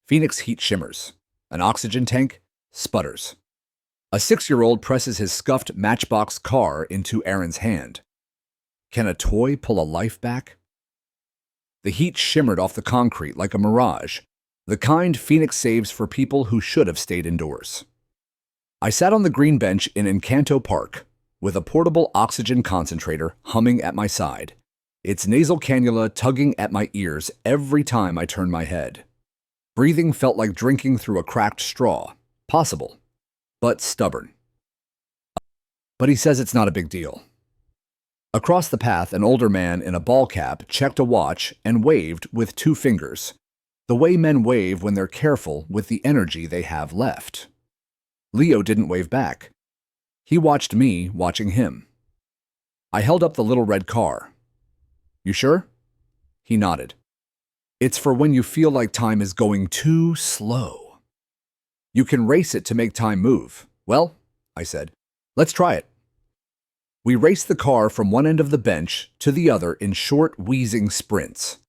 Phoenix heat shimmers. An oxygen tank sputters. A 6-year-old presses his scuffed Matchbox car into Aaron's hand. Can a toy pull a life back? The heat shimmered off the concrete like a mirage, the kind Phoenix saves for people who should have stayed indoors. I sat on the green bench in Encanto Park, with a portable oxygen concentrator humming at my side, its nasal cannula tugging at my ears every time I turned my head. Breathing felt like drinking through a cracked straw. Possible, but stubborn. But he says it's not a big deal. Across the path, an older man in a ball cap checked a watch and waved with 2 fingers, the way men wave when they're careful with the energy they have left. Leo didn't wave back. He watched me watching him. I held up the little red car. You sure? He nodded. It's for when you feel like time is going too slow. You can race it to make time move. Well, I said, let's try it. We raced the car from one end of the bench to the other in short, wheezing sprints.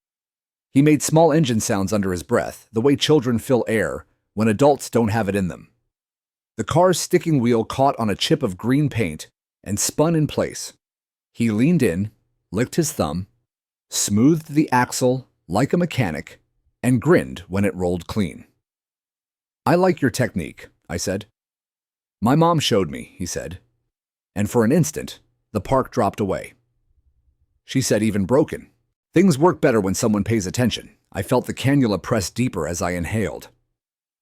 He made small engine sounds under his breath, the way children fill air when adults don't have it in them. The car's sticking wheel caught on a chip of green paint and spun in place. He leaned in, licked his thumb, smoothed the axle like a mechanic, and grinned when it rolled clean. I like your technique, I said. My mom showed me, he said. And for an instant, the park dropped away. She said even broken. Things work better when someone pays attention. I felt the cannula press deeper as I inhaled.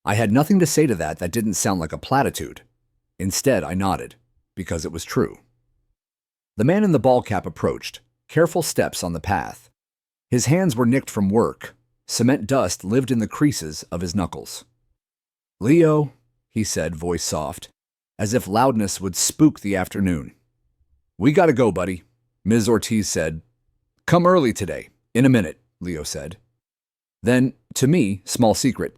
I had nothing to say to that didn't sound like a platitude. Instead, I nodded, because it was true. The man in the ball cap approached, careful steps on the path. His hands were nicked from work. Cement dust lived in the creases of his knuckles. Leo, he said, voice soft, as if loudness would spook the afternoon. We gotta go, buddy, Ms. Ortiz said. Come early today. In a minute, Leo said. Then, to me, small secret,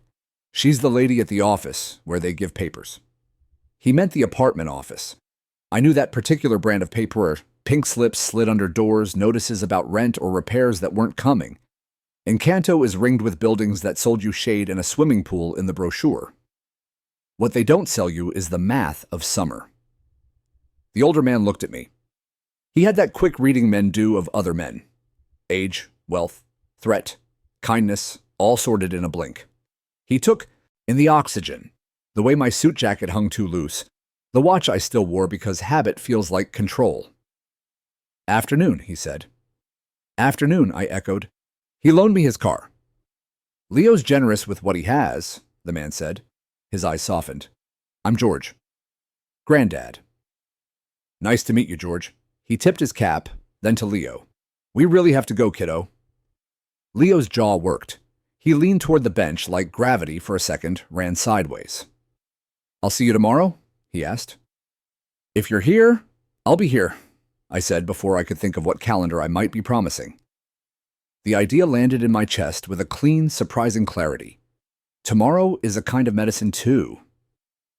she's the lady at the office where they give papers. He meant the apartment office. I knew that particular brand of paper where pink slips slid under doors, notices about rent or repairs that weren't coming. Encanto is ringed with buildings that sold you shade and a swimming pool in the brochure. What they don't sell you is the math of summer. The older man looked at me. He had that quick reading men do of other men. Age, wealth, threat, kindness, all sorted in a blink. He took in the oxygen, the way my suit jacket hung too loose, the watch I still wore because habit feels like control. Afternoon, he said. Afternoon, I echoed. He loaned me his car. Leo's generous with what he has, the man said. His eyes softened. I'm George. Granddad. Nice to meet you, George. He tipped his cap, then to Leo. We really have to go, kiddo. Leo's jaw worked. He leaned toward the bench like gravity for a second, ran sideways. I'll see you tomorrow? He asked. If you're here, I'll be here, I said before I could think of what calendar I might be promising. The idea landed in my chest with a clean, surprising clarity. Tomorrow is a kind of medicine too.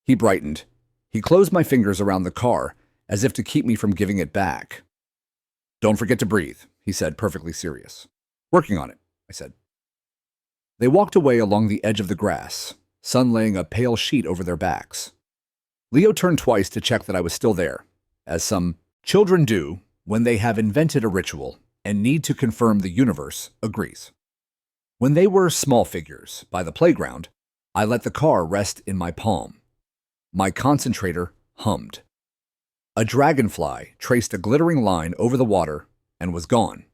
He brightened. He closed my fingers around the car, as if to keep me from giving it back. Don't forget to breathe, he said, perfectly serious. Working on it, I said. They walked away along the edge of the grass, sun laying a pale sheet over their backs. Leo turned twice to check that I was still there, as some children do when they have invented a ritual and need to confirm the universe agrees. When they were small figures by the playground, I let the car rest in my palm. My concentrator hummed. A dragonfly traced a glittering line over the water and was gone.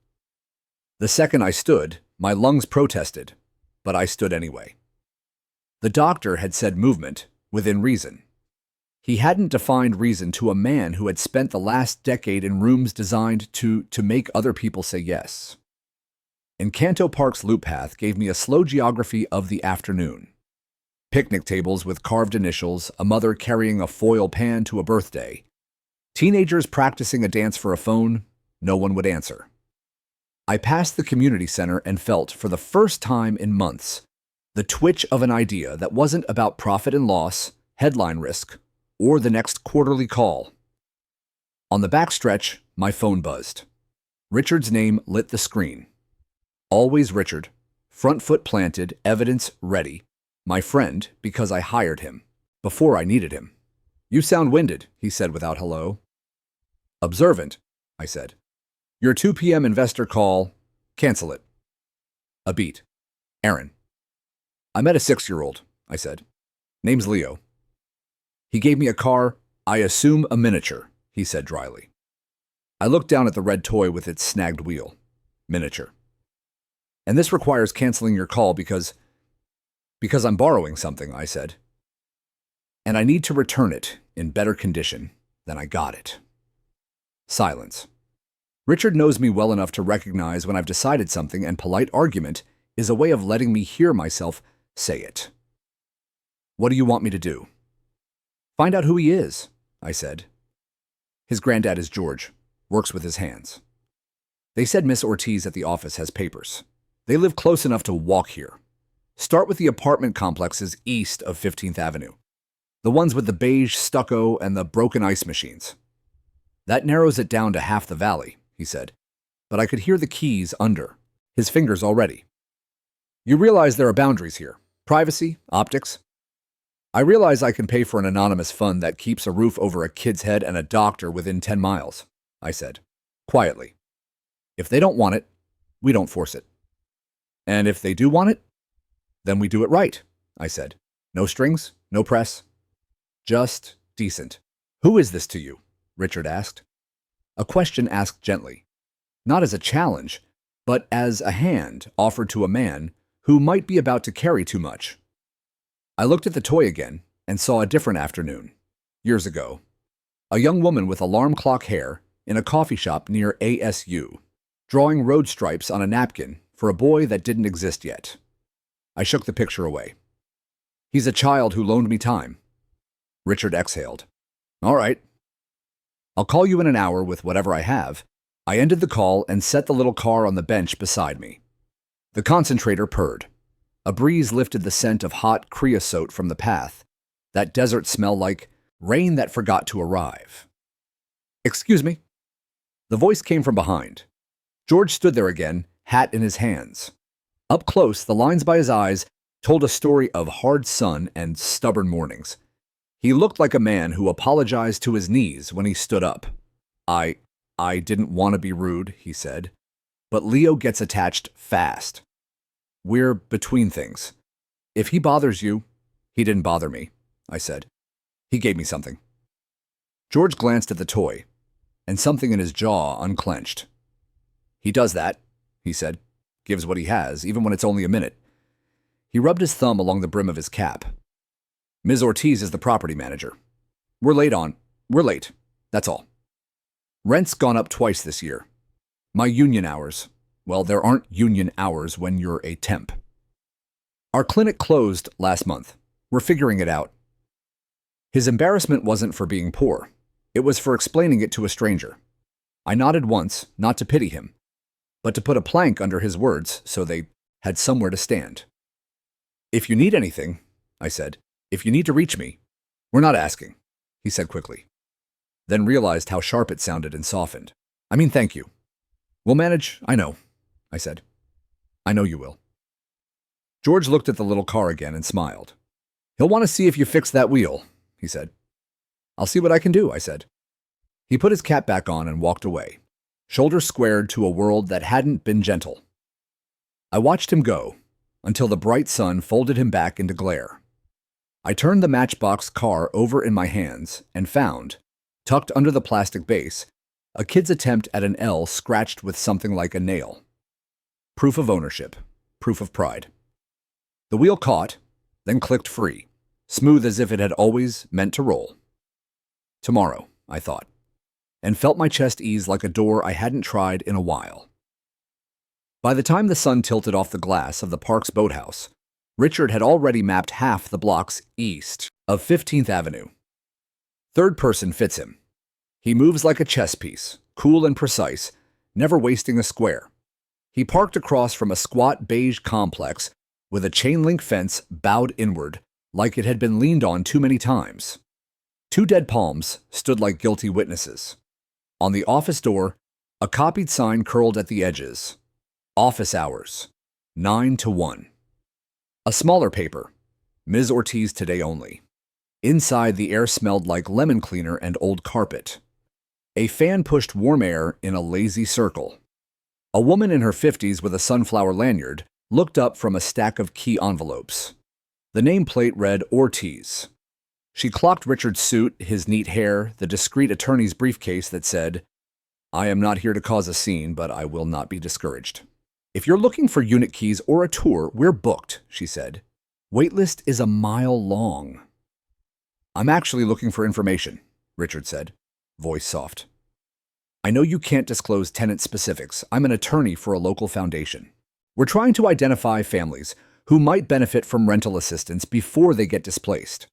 The second I stood, my lungs protested, but I stood anyway. The doctor had said movement within reason. He hadn't defined reason to a man who had spent the last decade in rooms designed to make other people say yes. Encanto Park's loop path gave me a slow geography of the afternoon. Picnic tables with carved initials, a mother carrying a foil pan to a birthday. Teenagers practicing a dance for a phone no one would answer. I passed the community center and felt, for the first time in months, the twitch of an idea that wasn't about profit and loss, headline risk, or the next quarterly call. On the backstretch, my phone buzzed. Richard's name lit the screen. Always Richard, front foot planted, evidence ready, My friend, because I hired him, before I needed him. You sound winded, he said without hello. Observant, I said. Your 2 p.m. investor call, cancel it. A beat. Aaron. I met a 6-year-old, I said. Name's Leo. He gave me a car, I assume a miniature, he said dryly. I looked down at the red toy with its snagged wheel. Miniature. And this requires canceling your call because I'm borrowing something, I said. And I need to return it in better condition than I got it. Silence. Richard knows me well enough to recognize when I've decided something, and polite argument is a way of letting me hear myself say it. What do you want me to do? Find out who he is, I said. His granddad is George, works with his hands. They said Miss Ortiz at the office has papers. They live close enough to walk here. Start with the apartment complexes east of 15th Avenue. The ones with the beige stucco and the broken ice machines. That narrows it down to half the valley, he said, but I could hear the keys under, his fingers already. You realize there are boundaries here. Privacy, optics. I realize I can pay for an anonymous fund that keeps a roof over a kid's head and a doctor within 10 miles, I said, quietly. If they don't want it, we don't force it. And if they do want it, then we do it right, I said. No strings, no press. Just decent. Who is this to you? Richard asked. A question asked gently, not as a challenge, but as a hand offered to a man who might be about to carry too much. I looked at the toy again and saw a different afternoon, years ago. A young woman with alarm clock hair in a coffee shop near ASU, drawing road stripes on a napkin for a boy that didn't exist yet. I shook the picture away. He's a child who loaned me time. Richard exhaled. All right. I'll call you in an hour with whatever I have. I ended the call and set the little car on the bench beside me. The concentrator purred. A breeze lifted the scent of hot creosote from the path, that desert smell like rain that forgot to arrive. Excuse me. The voice came from behind. George stood there again, hat in his hands. Up close, the lines by his eyes told a story of hard sun and stubborn mornings. He looked like a man who apologized to his knees when he stood up. I didn't want to be rude, he said, but Leo gets attached fast. We're between things. If he bothers you, he didn't bother me, I said. He gave me something. George glanced at the toy, and something in his jaw unclenched. He does that, he said. Gives what he has, even when it's only a minute. He rubbed his thumb along the brim of his cap. Ms. Ortiz is the property manager. We're late. That's all. Rent's gone up twice this year. My union hours. Well, there aren't union hours when you're a temp. Our clinic closed last month. We're figuring it out. His embarrassment wasn't for being poor. It was for explaining it to a stranger. I nodded once, not to pity him, but to put a plank under his words so they had somewhere to stand. If you need anything, I said, if you need to reach me, we're not asking, he said quickly. Then realized how sharp it sounded and softened. I mean, thank you. We'll manage, I know, I said. I know you will. George looked at the little car again and smiled. He'll want to see if you fix that wheel, he said. I'll see what I can do, I said. He put his cap back on and walked away, shoulders squared to a world that hadn't been gentle. I watched him go until the bright sun folded him back into glare. I turned the matchbox car over in my hands and found, tucked under the plastic base, a kid's attempt at an L scratched with something like a nail. Proof of ownership, proof of pride. The wheel caught, then clicked free, smooth as if it had always meant to roll. Tomorrow, I thought, and felt my chest ease like a door I hadn't tried in a while. By the time the sun tilted off the glass of the park's boathouse, Richard had already mapped half the blocks east of 15th Avenue. Third person fits him. He moves like a chess piece, cool and precise, never wasting a square. He parked across from a squat beige complex with a chain-link fence bowed inward like it had been leaned on too many times. 2 dead palms stood like guilty witnesses. On the office door, a copied sign curled at the edges. Office hours, 9 to 1. A smaller paper, Ms. Ortiz today only. Inside, the air smelled like lemon cleaner and old carpet. A fan pushed warm air in a lazy circle. A woman in her 50s with a sunflower lanyard looked up from a stack of key envelopes. The nameplate read Ortiz. She clocked Richard's suit, his neat hair, the discreet attorney's briefcase that said, "I am not here to cause a scene, but I will not be discouraged." "If you're looking for unit keys or a tour, we're booked," she said. "Waitlist is a mile long." "I'm actually looking for information," Richard said, voice soft. "I know you can't disclose tenant specifics. I'm an attorney for a local foundation. We're trying to identify families who might benefit from rental assistance before they get displaced.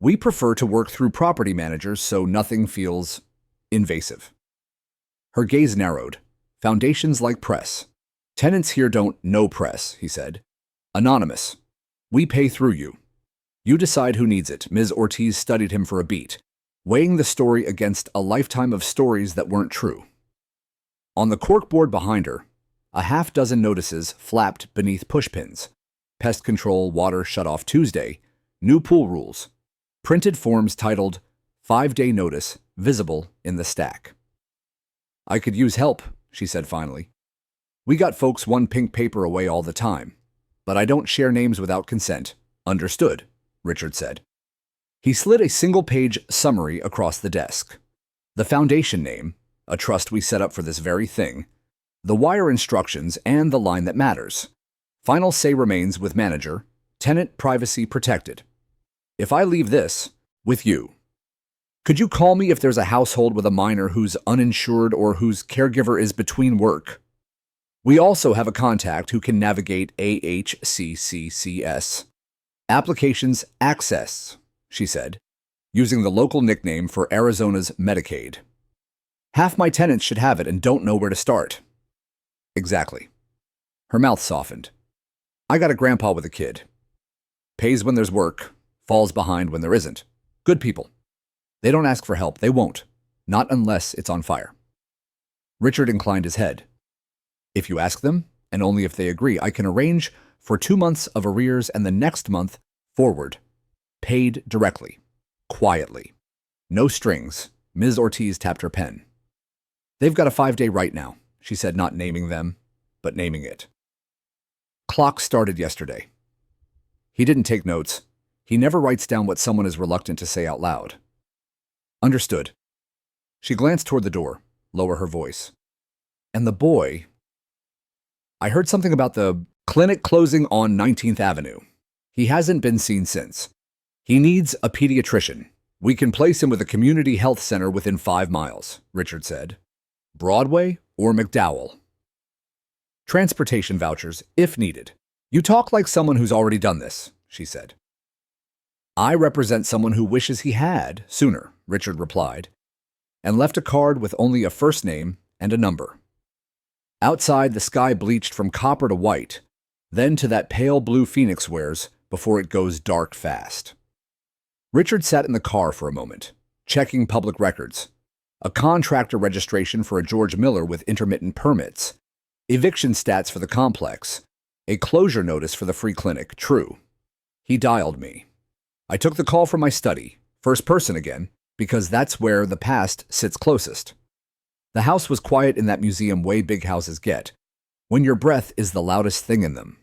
We prefer to work through property managers so nothing feels invasive." Her gaze narrowed. "Foundations like press. Tenants here don't know press," he said. "Anonymous. We pay through you. You decide who needs it." Ms. Ortiz studied him for a beat, weighing the story against a lifetime of stories that weren't true. On the corkboard behind her, a half-dozen notices flapped beneath pushpins. Pest control, water shut-off Tuesday, new pool rules. Printed forms titled 5-day notice visible in the stack. "I could use help," she said finally. "We got folks one pink paper away all the time, but I don't share names without consent." "Understood," Richard said. He slid a single-page summary across the desk. The foundation name, a trust we set up for this very thing, the wire instructions, and the line that matters. Final say remains with manager, tenant privacy protected. If I leave this with you, could you call me if there's a household with a minor who's uninsured or whose caregiver is between work? We also have a contact who can navigate AHCCCS. Applications access, she said, using the local nickname for Arizona's Medicaid. Half my tenants should have it and don't know where to start. Exactly. Her mouth softened. I got a grandpa with a kid. Pays when there's work, falls behind when there isn't. Good people. They don't ask for help. They won't. Not unless it's on fire. Richard inclined his head. If you ask them, and only if they agree, I can arrange for 2 months of arrears and the next month forward. Paid directly. Quietly. No strings. Ms. Ortiz tapped her pen. They've got a 5-day right now, she said, not naming them, but naming it. Clock started yesterday. He didn't take notes. He never writes down what someone is reluctant to say out loud. Understood. She glanced toward the door, lower her voice. And the boy... I heard something about the clinic closing on 19th Avenue. He hasn't been seen since. He needs a pediatrician. We can place him with a community health center within 5 miles, Richard said. Broadway or McDowell. Transportation vouchers, if needed. You talk like someone who's already done this, she said. I represent someone who wishes he had sooner, Richard replied, and left a card with only a first name and a number. Outside, the sky bleached from copper to white, then to that pale blue Phoenix wears before it goes dark fast. Richard sat in the car for a moment, checking public records. A contractor registration for a George Miller with intermittent permits. Eviction stats for the complex. A closure notice for the free clinic, true. He dialed me. I took the call from my study, first person again, because that's where the past sits closest. The house was quiet in that museum way big houses get, when your breath is the loudest thing in them.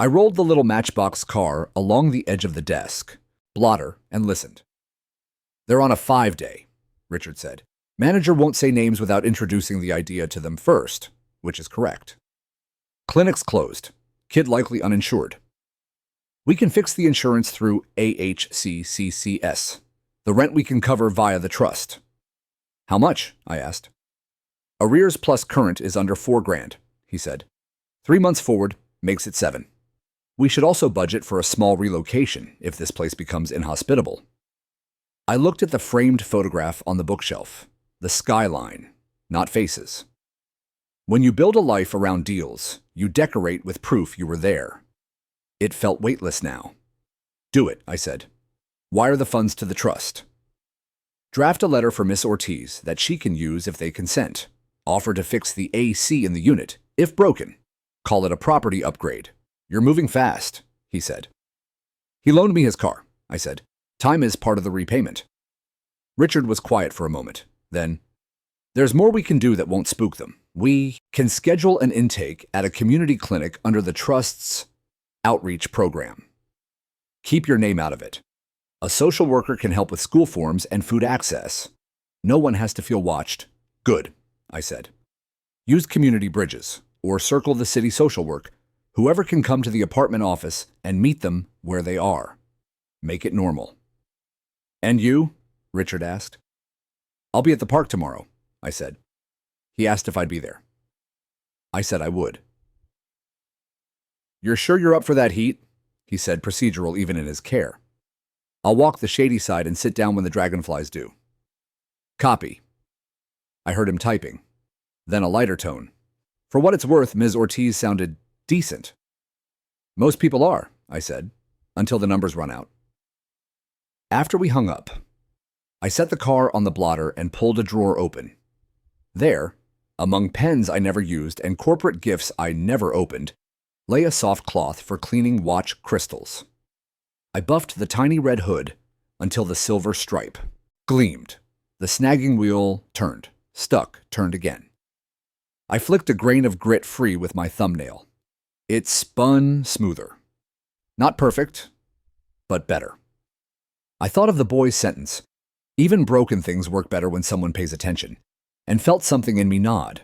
I rolled the little matchbox car along the edge of the desk, blotter, and listened. They're on a 5-day, Richard said. Manager won't say names without introducing the idea to them first, which is correct. Clinic's closed. Kid likely uninsured. We can fix the insurance through AHCCCS. The rent we can cover via the trust. How much? I asked. Arrears plus current is under $4,000, he said. 3 months forward makes it 7. We should also budget for a small relocation if this place becomes inhospitable. I looked at the framed photograph on the bookshelf. The skyline, not faces. When you build a life around deals, you decorate with proof you were there. It felt weightless now. Do it, I said. Wire the funds to the trust. Draft a letter for Miss Ortiz that she can use if they consent. Offer to fix the AC in the unit, if broken. Call it a property upgrade. You're moving fast, he said. He loaned me his car, I said. Time is part of the repayment. Richard was quiet for a moment. Then, there's more we can do that won't spook them. We can schedule an intake at a community clinic under the Trust's outreach program. Keep your name out of it. A social worker can help with school forms and food access. No one has to feel watched. Good, I said. Use community bridges, or circle the city social work. Whoever can come to the apartment office and meet them where they are. Make it normal. And you? Richard asked. I'll be at the park tomorrow, I said. He asked if I'd be there. I said I would. You're sure you're up for that heat? He said, procedural even in his care. I'll walk the shady side and sit down when the dragonflies do. Copy. I heard him typing. Then a lighter tone. For what it's worth, Ms. Ortiz sounded decent. Most people are, I said, until the numbers run out. After we hung up, I set the car on the blotter and pulled a drawer open. There, among pens I never used and corporate gifts I never opened, lay a soft cloth for cleaning watch crystals. I buffed the tiny red hood until the silver stripe gleamed. The snagging wheel turned, stuck, turned again. I flicked a grain of grit free with my thumbnail. It spun smoother. Not perfect, but better. I thought of the boy's sentence. Even broken things work better when someone pays attention, and felt something in me nod.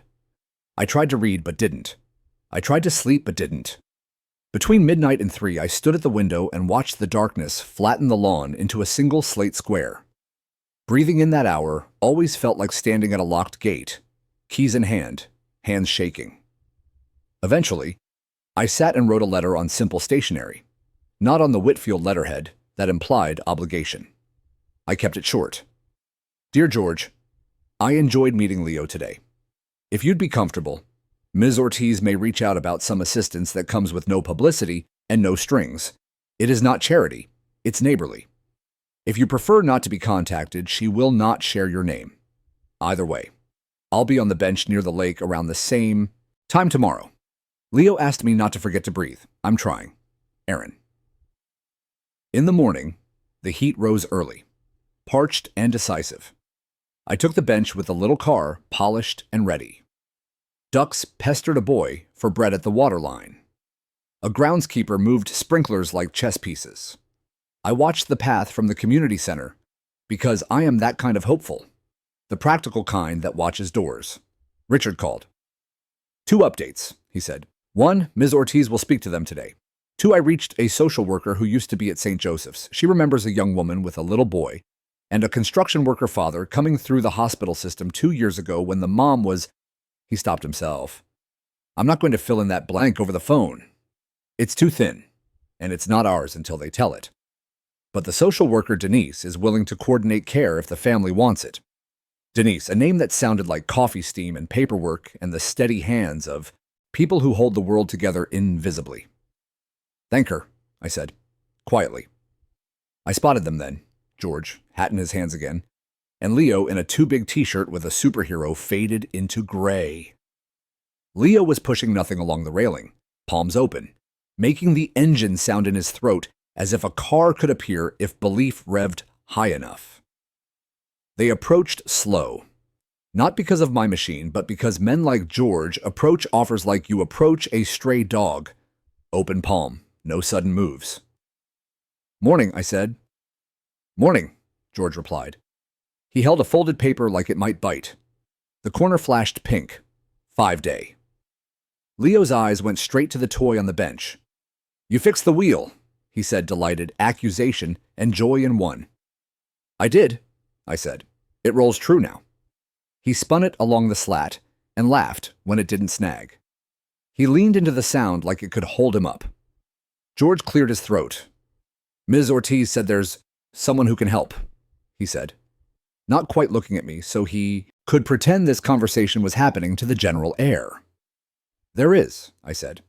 I tried to read, but didn't. I tried to sleep, but didn't. Between midnight and 3, I stood at the window and watched the darkness flatten the lawn into a single slate square. Breathing in that hour always felt like standing at a locked gate, keys in hand, hands shaking. Eventually, I sat and wrote a letter on simple stationery, not on the Whitfield letterhead that implied obligation. I kept it short. Dear George, I enjoyed meeting Leo today. If you'd be comfortable, Ms. Ortiz may reach out about some assistance that comes with no publicity and no strings. It is not charity, it's neighborly. If you prefer not to be contacted, she will not share your name. Either way, I'll be on the bench near the lake around the same time tomorrow. Leo asked me not to forget to breathe. I'm trying. Aaron. In the morning, the heat rose early, parched and decisive. I took the bench with the little car polished and ready. Ducks pestered a boy for bread at the water line. A groundskeeper moved sprinklers like chess pieces. I watched the path from the community center because I am that kind of hopeful, the practical kind that watches doors. Richard called. 2 updates, he said. 1, Ms. Ortiz will speak to them today. 2, I reached a social worker who used to be at St. Joseph's. She remembers a young woman with a little boy and a construction worker father coming through the hospital system 2 years ago when the mom was... He stopped himself. I'm not going to fill in that blank over the phone. It's too thin, and it's not ours until they tell it. But the social worker, Denise, is willing to coordinate care if the family wants it. Denise, a name that sounded like coffee steam and paperwork and the steady hands of people who hold the world together invisibly. Thank her, I said, quietly. I spotted them then, George, hat in his hands again, and Leo in a too big t-shirt with a superhero faded into gray. Leo was pushing nothing along the railing, palms open, making the engine sound in his throat as if a car could appear if belief revved high enough. They approached slow, not because of my machine, but because men like George approach offers like you approach a stray dog. Open palm, no sudden moves. Morning, I said. Morning, George replied. He held a folded paper like it might bite. The corner flashed pink. 5-day. Leo's eyes went straight to the toy on the bench. You fixed the wheel, he said, delighted, accusation and joy in one. I did, I said. It rolls true now. He spun it along the slat and laughed when it didn't snag. He leaned into the sound like it could hold him up. George cleared his throat. Ms. Ortiz said there's someone who can help, he said, not quite looking at me so he could pretend this conversation was happening to the general air. There is, I said.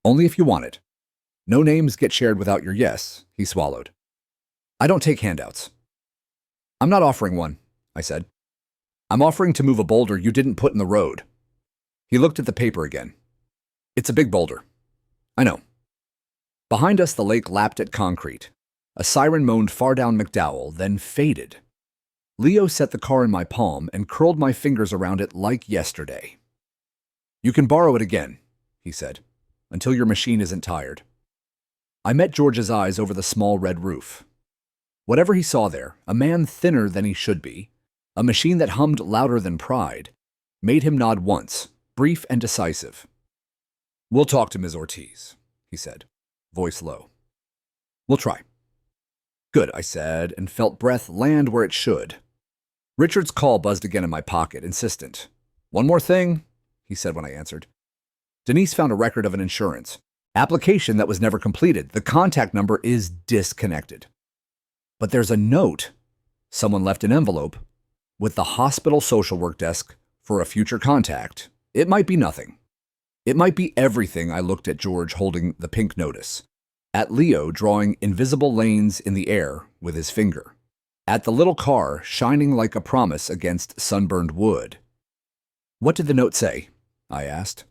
Only if you want it. No names get shared without your yes, he swallowed. I don't take handouts. I'm not offering one, I said. I'm offering to move a boulder you didn't put in the road. He looked at the paper again. It's a big boulder. I know. Behind us, the lake lapped at concrete. A siren moaned far down McDowell, then faded. Leo set the car in my palm and curled my fingers around it like yesterday. "You can borrow it again," he said, "until your machine isn't tired." I met George's eyes over the small red roof. Whatever he saw there, a man thinner than he should be, a machine that hummed louder than pride, made him nod once, brief and decisive. "We'll talk to Ms. Ortiz," he said, voice low. "We'll try." "Good," I said, and felt breath land where it should. Richard's call buzzed again in my pocket, insistent. "One more thing," he said when I answered. Denise found a record of an insurance application that was never completed. The contact number is disconnected. But there's a note. Someone left an envelope with the hospital social work desk for a future contact. It might be nothing. It might be everything. I looked at George holding the pink notice, at Leo drawing invisible lanes in the air with his finger, at the little car shining like a promise against sunburned wood. "What did the note say?" I asked.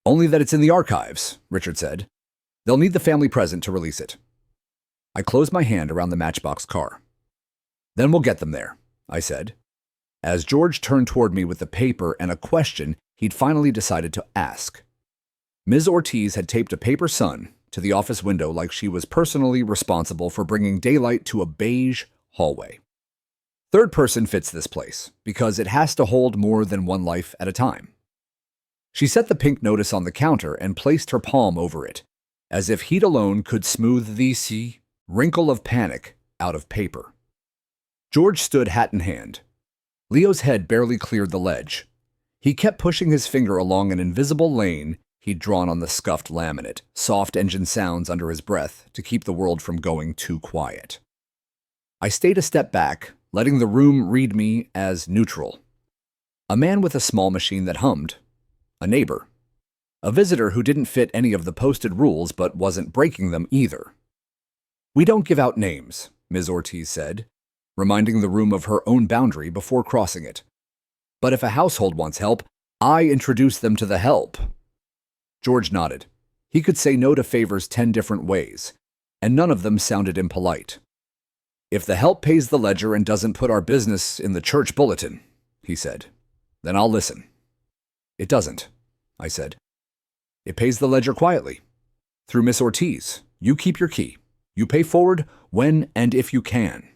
"Only that it's in the archives," Richard said. "They'll need the family present to release it." I closed my hand around the Matchbox car. "Then we'll get them there," I said, as George turned toward me with the paper and a question he'd finally decided to ask. Ms. Ortiz had taped a paper sun to the office window like she was personally responsible for bringing daylight to a beige hallway. Third person fits this place because it has to hold more than one life at a time. She set the pink notice on the counter and placed her palm over it, as if heat alone could smooth the wrinkle of panic out of paper. George stood hat in hand. Leo's head barely cleared the ledge. He kept pushing his finger along an invisible lane he'd drawn on the scuffed laminate, soft engine sounds under his breath to keep the world from going too quiet. I stayed a step back, letting the room read me as neutral. A man with a small machine that hummed. A neighbor. A visitor who didn't fit any of the posted rules but wasn't breaking them either. "We don't give out names," Ms. Ortiz said, reminding the room of her own boundary before crossing it. "But if a household wants help, I introduce them to the help." George nodded. He could say no to favors 10 different ways, and none of them sounded impolite. "If the help pays the ledger and doesn't put our business in the church bulletin," he said, "then I'll listen." "It doesn't," I said. "It pays the ledger quietly. Through Miss Ortiz. You keep your key. You pay forward when and if you can."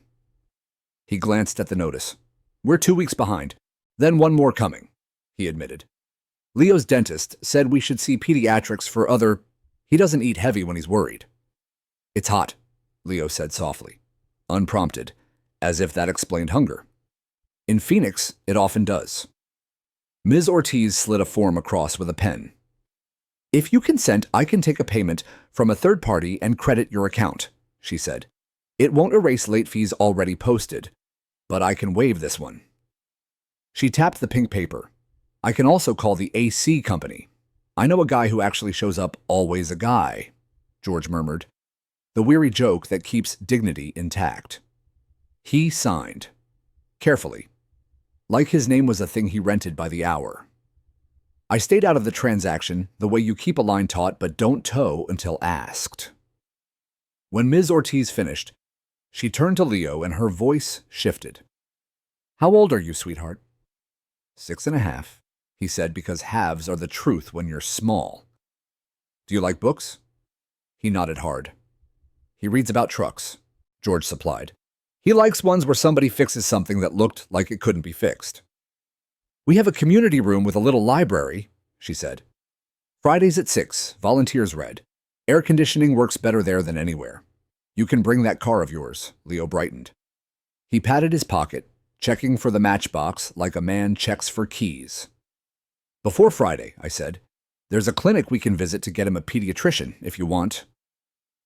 He glanced at the notice. "We're 2 weeks behind. Then one more coming," he admitted. "Leo's dentist said we should see pediatrics for other... He doesn't eat heavy when he's worried." "It's hot," Leo said softly, unprompted, as if that explained hunger. "In Phoenix, it often does." Ms. Ortiz slid a form across with a pen. "If you consent, I can take a payment from a third party and credit your account," she said. "It won't erase late fees already posted, but I can waive this one." She tapped the pink paper. "I can also call the AC company. I know a guy who actually shows up, always a guy," George murmured, the weary joke that keeps dignity intact. He signed, carefully, like his name was a thing he rented by the hour. I stayed out of the transaction the way you keep a line taut but don't tow until asked. When Ms. Ortiz finished, she turned to Leo and her voice shifted. "How old are you, sweetheart?" 6.5, he said, because halves are the truth when you're small. "Do you like books?" He nodded hard. "He reads about trucks," George supplied. "He likes ones where somebody fixes something that looked like it couldn't be fixed." "We have a community room with a little library," she said. "Fridays at 6, volunteers read. Air conditioning works better there than anywhere. You can bring that car of yours," Leo brightened. He patted his pocket, checking for the matchbox like a man checks for keys. "Before Friday," I said, "there's a clinic we can visit to get him a pediatrician, if you want.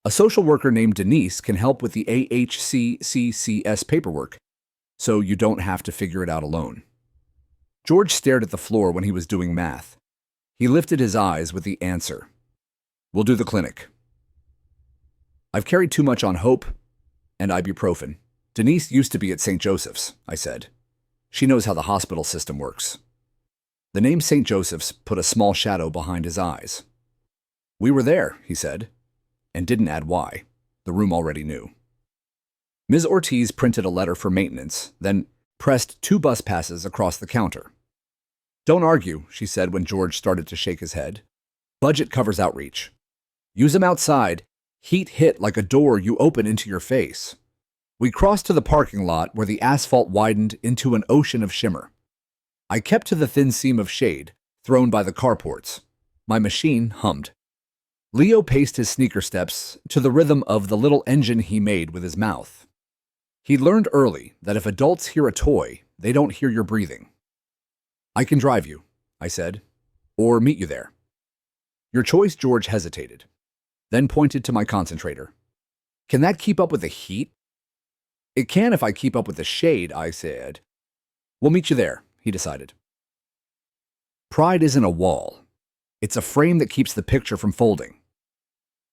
A social worker named Denise can help with the AHCCCS paperwork, so you don't have to figure it out alone." George stared at the floor when he was doing math. He lifted his eyes with the answer. "We'll do the clinic." "I've carried too much on hope and ibuprofen. Denise used to be at St. Joseph's," I said. "She knows how the hospital system works." The name St. Joseph's put a small shadow behind his eyes. "We were there," he said, and didn't add why. The room already knew. Ms. Ortiz printed a letter for maintenance, then pressed 2 bus passes across the counter. "Don't argue," she said when George started to shake his head. "Budget covers outreach. Use them outside. Heat hit like a door you open into your face." We crossed to the parking lot where the asphalt widened into an ocean of shimmer. I kept to the thin seam of shade thrown by the carports. My machine hummed. Leo paced his sneaker steps to the rhythm of the little engine he made with his mouth. He learned early that if adults hear a toy, they don't hear your breathing. "I can drive you," I said, "or meet you there." "Your choice." George hesitated, then pointed to my concentrator. "Can that keep up with the heat?" "It can if I keep up with the shade," I said. "We'll meet you there," he decided. Pride isn't a wall. It's a frame that keeps the picture from folding.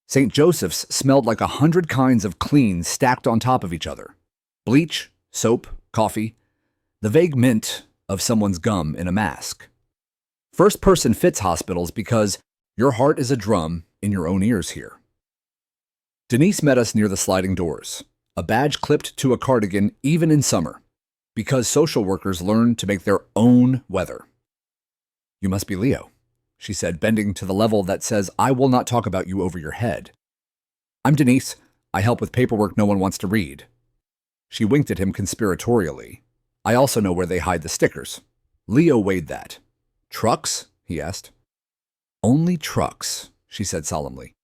St. Joseph's smelled like 100 kinds of clean stacked on top of each other. Bleach, soap, coffee, the vague mint of someone's gum in a mask. First Person fits hospitals because your heart is a drum in your own ears here. Denise met us near the sliding doors, a badge clipped to a cardigan even in summer, because social workers learn to make their own weather. "You must be Leo," she said, bending to the level that says, "I will not talk about you over your head." "I'm Denise. I help with paperwork no one wants to read." She winked at him conspiratorially. "I also know where they hide the stickers." Leo weighed that. "Trucks?" he asked. "Only trucks," she said solemnly.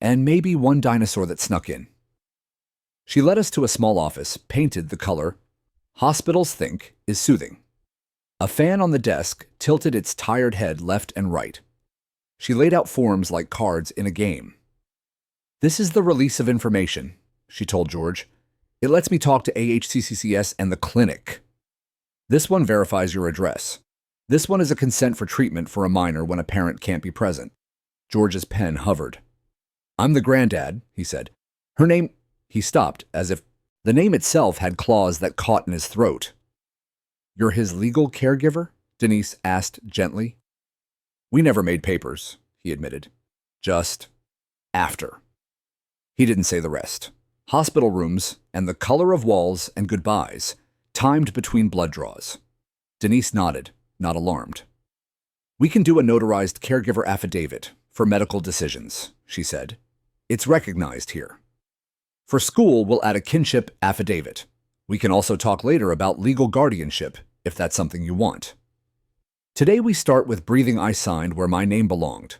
"And maybe one dinosaur that snuck in." She led us to a small office, painted the color hospitals think is soothing. A fan on the desk tilted its tired head left and right. She laid out forms like cards in a game. "This is the release of information," she told George. "It lets me talk to AHCCCS and the clinic. This one verifies your address. This one is a consent for treatment for a minor when a parent can't be present." George's pen hovered. "I'm the granddad," he said. "Her name—" He stopped, as if the name itself had claws that caught in his throat. "You're his legal caregiver?" Denise asked gently. "We never made papers," he admitted. "Just after." He didn't say the rest. Hospital rooms and the color of walls and goodbyes, timed between blood draws. Denise nodded, not alarmed. "We can do a notarized caregiver affidavit for medical decisions," she said. "It's recognized here. For school, we'll add a kinship affidavit. We can also talk later about legal guardianship, if that's something you want. Today we start with breathing I signed where my name belonged.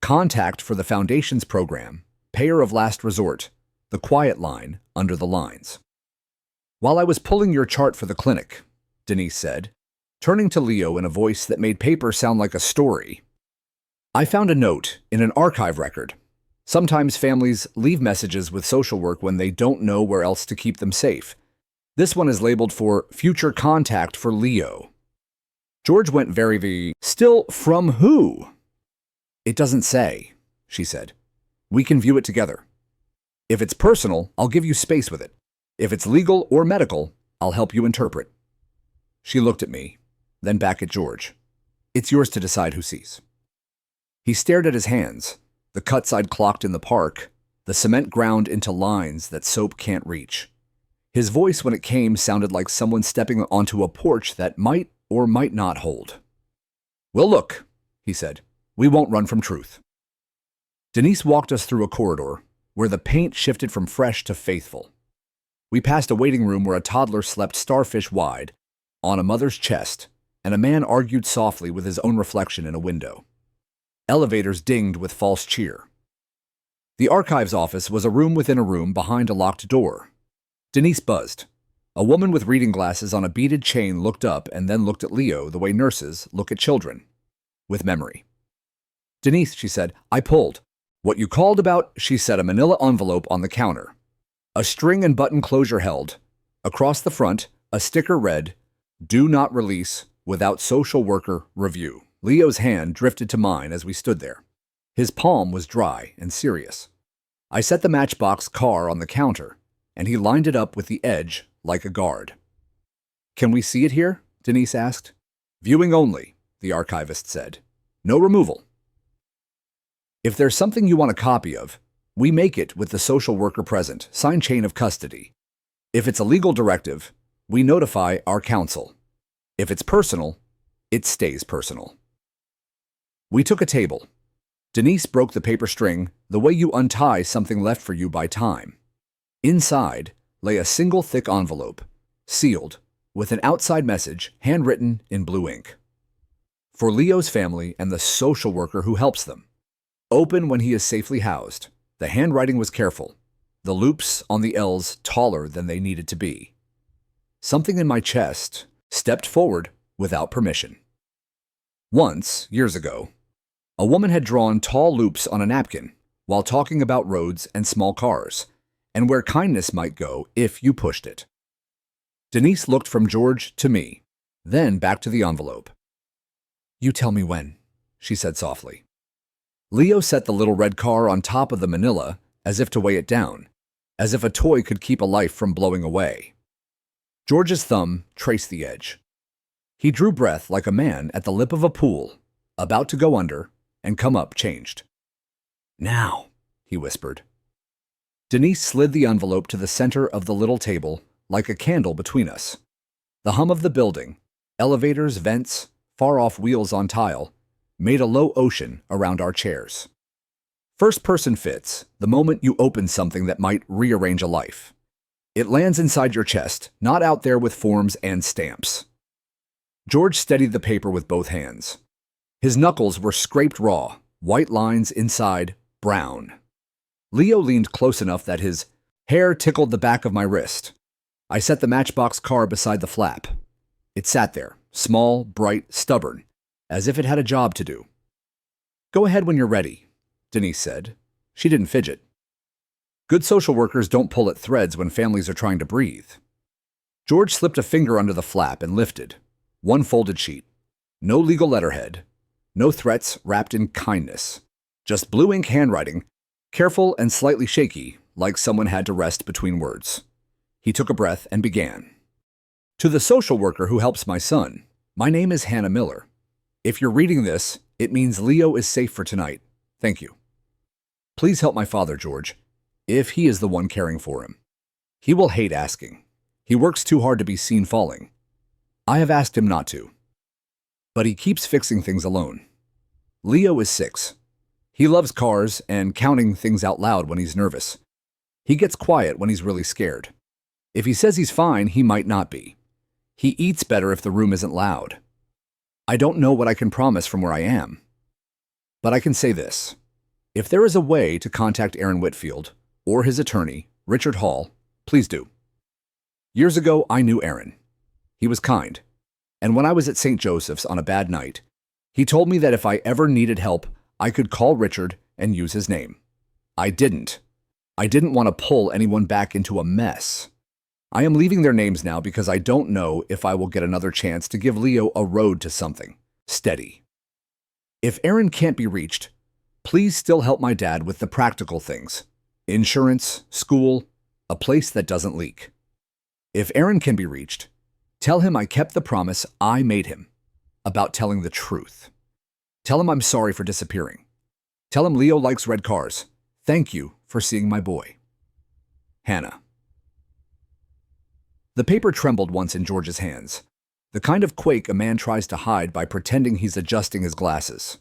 Contact for the Foundation's program, payer of last resort, the quiet line under the lines." "While I was pulling your chart for the clinic," Denise said, turning to Leo in a voice that made paper sound like a story, "I found a note in an archive record. Sometimes families leave messages with social work when they don't know where else to keep them safe. This one is labeled for future contact for Leo." George went very still. "From who?" "It doesn't say," she said. "We can view it together. If it's personal, I'll give you space with it. If it's legal or medical, I'll help you interpret." She looked at me, then back at George. "It's yours to decide who sees." He stared at his hands, the cuts I'd clocked in the park, the cement ground into lines that soap can't reach. His voice, when it came, sounded like someone stepping onto a porch that might or might not hold. "Well, look," he said. "We won't run from truth." Denise walked us through a corridor where the paint shifted from fresh to faithful. We passed a waiting room where a toddler slept starfish wide on a mother's chest, and a man argued softly with his own reflection in a window. Elevators dinged with false cheer. The archives office was a room within a room behind a locked door. Denise buzzed. A woman with reading glasses on a beaded chain looked up and then looked at Leo the way nurses look at children, with memory. "Denise," she said, "I pulled. What you called about," she said, a manila envelope on the counter. A string and button closure held. Across the front, a sticker read, "Do not release without social worker review." Leo's hand drifted to mine as we stood there. His palm was dry and serious. I set the matchbox car on the counter, and he lined it up with the edge like a guard. "Can we see it here?" Denise asked. "Viewing only," the archivist said. "No removal. If there's something you want a copy of, we make it with the social worker present, signed chain of custody. If it's a legal directive, we notify our counsel. If it's personal, it stays personal. We took a table. Denise broke the paper string the way you untie something left for you by time. Inside lay a single thick envelope, sealed, with an outside message handwritten in blue ink. For Leo's family and the social worker who helps them. Open when he is safely housed. The handwriting was careful, the loops on the L's taller than they needed to be. Something in my chest stepped forward without permission. Once, years ago, a woman had drawn tall loops on a napkin while talking about roads and small cars, and where kindness might go if you pushed it. Denise looked from George to me, then back to the envelope. "You tell me when," she said softly. Leo set the little red car on top of the manila as if to weigh it down, as if a toy could keep a life from blowing away. George's thumb traced the edge. He drew breath like a man at the lip of a pool, about to go under and come up changed. "Now," he whispered. Denise slid the envelope to the center of the little table like a candle between us. The hum of the building, elevators, vents, far-off wheels on tile, made a low ocean around our chairs. First person fits the moment you open something that might rearrange a life. It lands inside your chest, not out there with forms and stamps. George steadied the paper with both hands. His knuckles were scraped raw, white lines inside, brown. Leo leaned close enough that his hair tickled the back of my wrist. I set the matchbox car beside the flap. It sat there, small, bright, stubborn, as if it had a job to do. "Go ahead when you're ready," Denise said. She didn't fidget. Good social workers don't pull at threads when families are trying to breathe. George slipped a finger under the flap and lifted. One folded sheet. No legal letterhead. No threats wrapped in kindness. Just blue ink handwriting, careful and slightly shaky, like someone had to rest between words. He took a breath and began. "To the social worker who helps my son, my name is Hannah Miller. If you're reading this, it means Leo is safe for tonight. Thank you. Please help my father, George, if he is the one caring for him. He will hate asking. He works too hard to be seen falling. I have asked him not to. But he keeps fixing things alone. Leo is 6. He loves cars and counting things out loud when he's nervous. He gets quiet when he's really scared. If he says he's fine, he might not be. He eats better if the room isn't loud. I don't know what I can promise from where I am. But I can say this. If there is a way to contact Aaron Whitfield or his attorney, Richard Hall, please do. Years ago, I knew Aaron. He was kind. And when I was at St. Joseph's on a bad night, he told me that if I ever needed help, I could call Richard and use his name. I didn't. I didn't want to pull anyone back into a mess. I am leaving their names now because I don't know if I will get another chance to give Leo a road to something steady. If Aaron can't be reached, please still help my dad with the practical things. Insurance, school, a place that doesn't leak. If Aaron can be reached, tell him I kept the promise I made him about telling the truth. Tell him I'm sorry for disappearing. Tell him Leo likes red cars. Thank you for seeing my boy. Hannah. The paper trembled once in George's hands, the kind of quake a man tries to hide by pretending he's adjusting his glasses.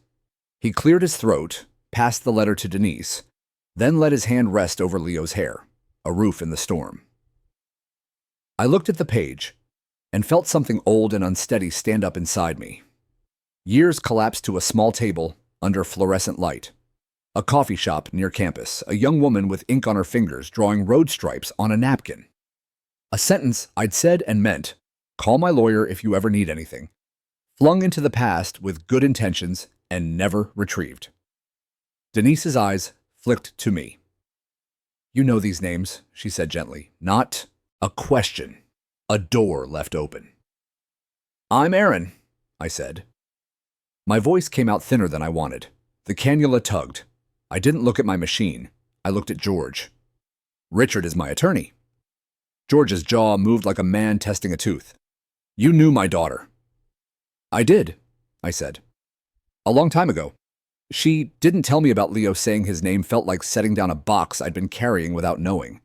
He cleared his throat, passed the letter to Denise, then let his hand rest over Leo's hair, a roof in the storm. I looked at the page and felt something old and unsteady stand up inside me. Years collapsed to a small table under fluorescent light. A coffee shop near campus, a young woman with ink on her fingers drawing road stripes on a napkin. A sentence I'd said and meant, call my lawyer if you ever need anything, flung into the past with good intentions and never retrieved. Denise's eyes flicked to me. You know these names, she said gently. Not a question. A door left open. I'm Aaron, I said. My voice came out thinner than I wanted. The cannula tugged. I didn't look at my machine. I looked at George. Richard is my attorney. George's jaw moved like a man testing a tooth. You knew my daughter. I did, I said. A long time ago. She didn't tell me about Leo saying his name felt like setting down a box I'd been carrying without knowing.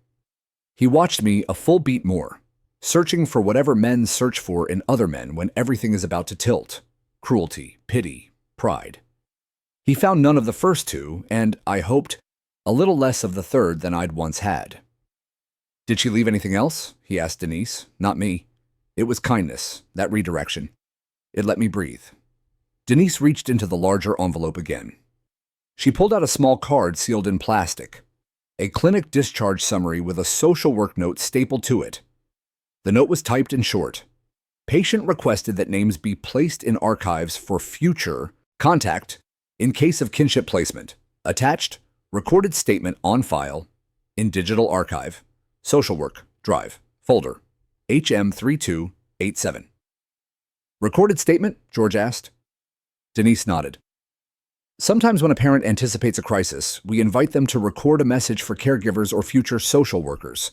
He watched me a full beat more, searching for whatever men search for in other men when everything is about to tilt: cruelty, pity, pride. He found none of the first two, and, I hoped, a little less of the third than I'd once had. "Did she leave anything else?" he asked Denise, not me. It was kindness, that redirection. It let me breathe. Denise reached into the larger envelope again. She pulled out a small card sealed in plastic, a clinic discharge summary with a social work note stapled to it. The note was typed in short. Patient requested that names be placed in archives for future contact in case of kinship placement. Attached, recorded statement on file in digital archive, social work, drive, folder, HM3287. "Recorded statement?" George asked. Denise nodded. "Sometimes when a parent anticipates a crisis, we invite them to record a message for caregivers or future social workers.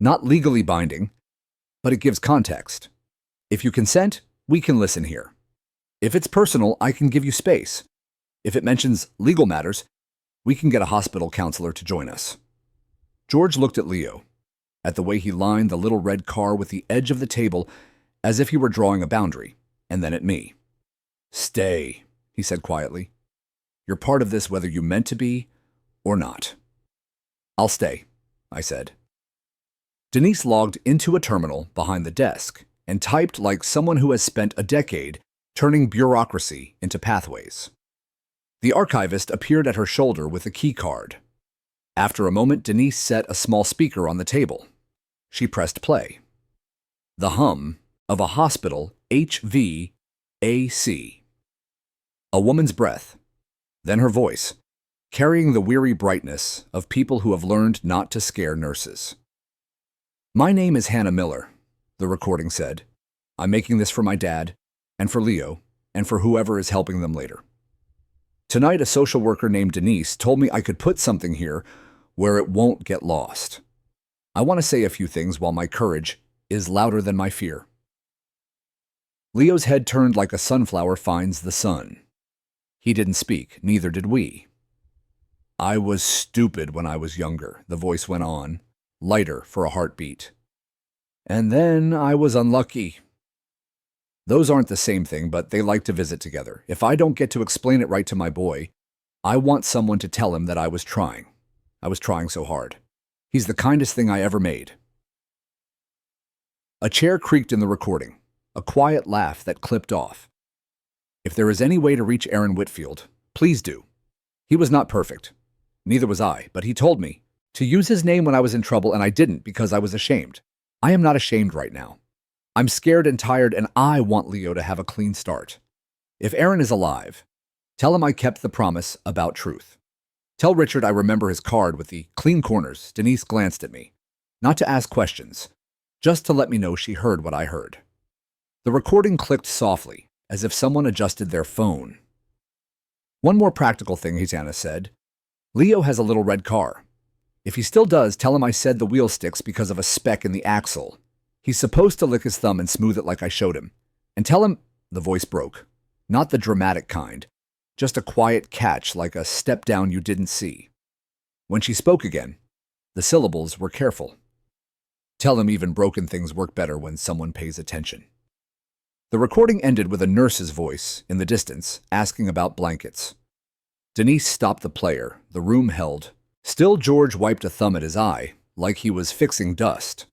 Not legally binding, but it gives context. If you consent, we can listen here. If it's personal, I can give you space. If it mentions legal matters, we can get a hospital counselor to join us." George looked at Leo, at the way he lined the little red car with the edge of the table as if he were drawing a boundary, and then at me. "Stay," he said quietly. "You're part of this whether you meant to be or not." "I'll stay," I said. Denise logged into a terminal behind the desk and typed like someone who has spent a decade turning bureaucracy into pathways. The archivist appeared at her shoulder with a key card. After a moment, Denise set a small speaker on the table. She pressed play. The hum of a hospital HVAC. A woman's breath, then her voice, carrying the weary brightness of people who have learned not to scare nurses. "My name is Hannah Miller," the recording said. "I'm making this for my dad, and for Leo, and for whoever is helping them later. Tonight, a social worker named Denise told me I could put something here where it won't get lost. I want to say a few things while my courage is louder than my fear." Leo's head turned like a sunflower finds the sun. He didn't speak, neither did we. "I was stupid when I was younger," the voice went on, lighter for a heartbeat. "And then I was unlucky." Those aren't the same thing, but they like to visit together. If I don't get to explain it right to my boy, I want someone to tell him that I was trying. I was trying so hard. He's the kindest thing I ever made. A chair creaked in the recording, a quiet laugh that clipped off. "If there is any way to reach Aaron Whitfield, please do. He was not perfect. Neither was I, but he told me to use his name when I was in trouble, and I didn't because I was ashamed. I am not ashamed right now. I'm scared and tired, and I want Leo to have a clean start. If Aaron is alive, tell him I kept the promise about truth. Tell Richard I remember his card with the clean corners." Denise glanced at me, not to ask questions, just to let me know she heard what I heard. The recording clicked softly, as if someone adjusted their phone. "One more practical thing," Hannah said. "Leo has a little red car. If he still does, tell him I said the wheel sticks because of a speck in the axle. He's supposed to lick his thumb and smooth it like I showed him. And tell him—" The voice broke. Not the dramatic kind, just a quiet catch like a step down you didn't see. When she spoke again, the syllables were careful. "Tell him even broken things work better when someone pays attention." The recording ended with a nurse's voice in the distance asking about blankets. Denise stopped the player. The room held. Still, George wiped a thumb at his eye, like he was fixing dust.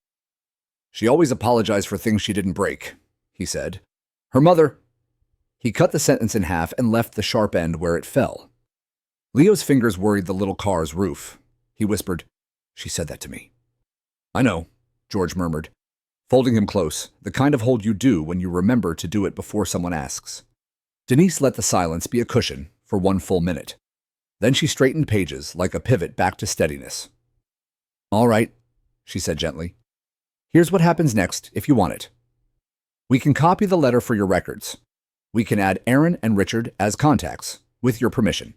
"She always apologized for things she didn't break," he said. "Her mother—" He cut the sentence in half and left the sharp end where it fell. Leo's fingers worried the little car's roof. He whispered, "She said that to me." "I know," George murmured, folding him close, the kind of hold you do when you remember to do it before someone asks. Denise let the silence be a cushion for 1 full minute. Then she straightened pages like a pivot back to steadiness. "All right," she said gently. "Here's what happens next if you want it. We can copy the letter for your records. We can add Aaron and Richard as contacts, with your permission,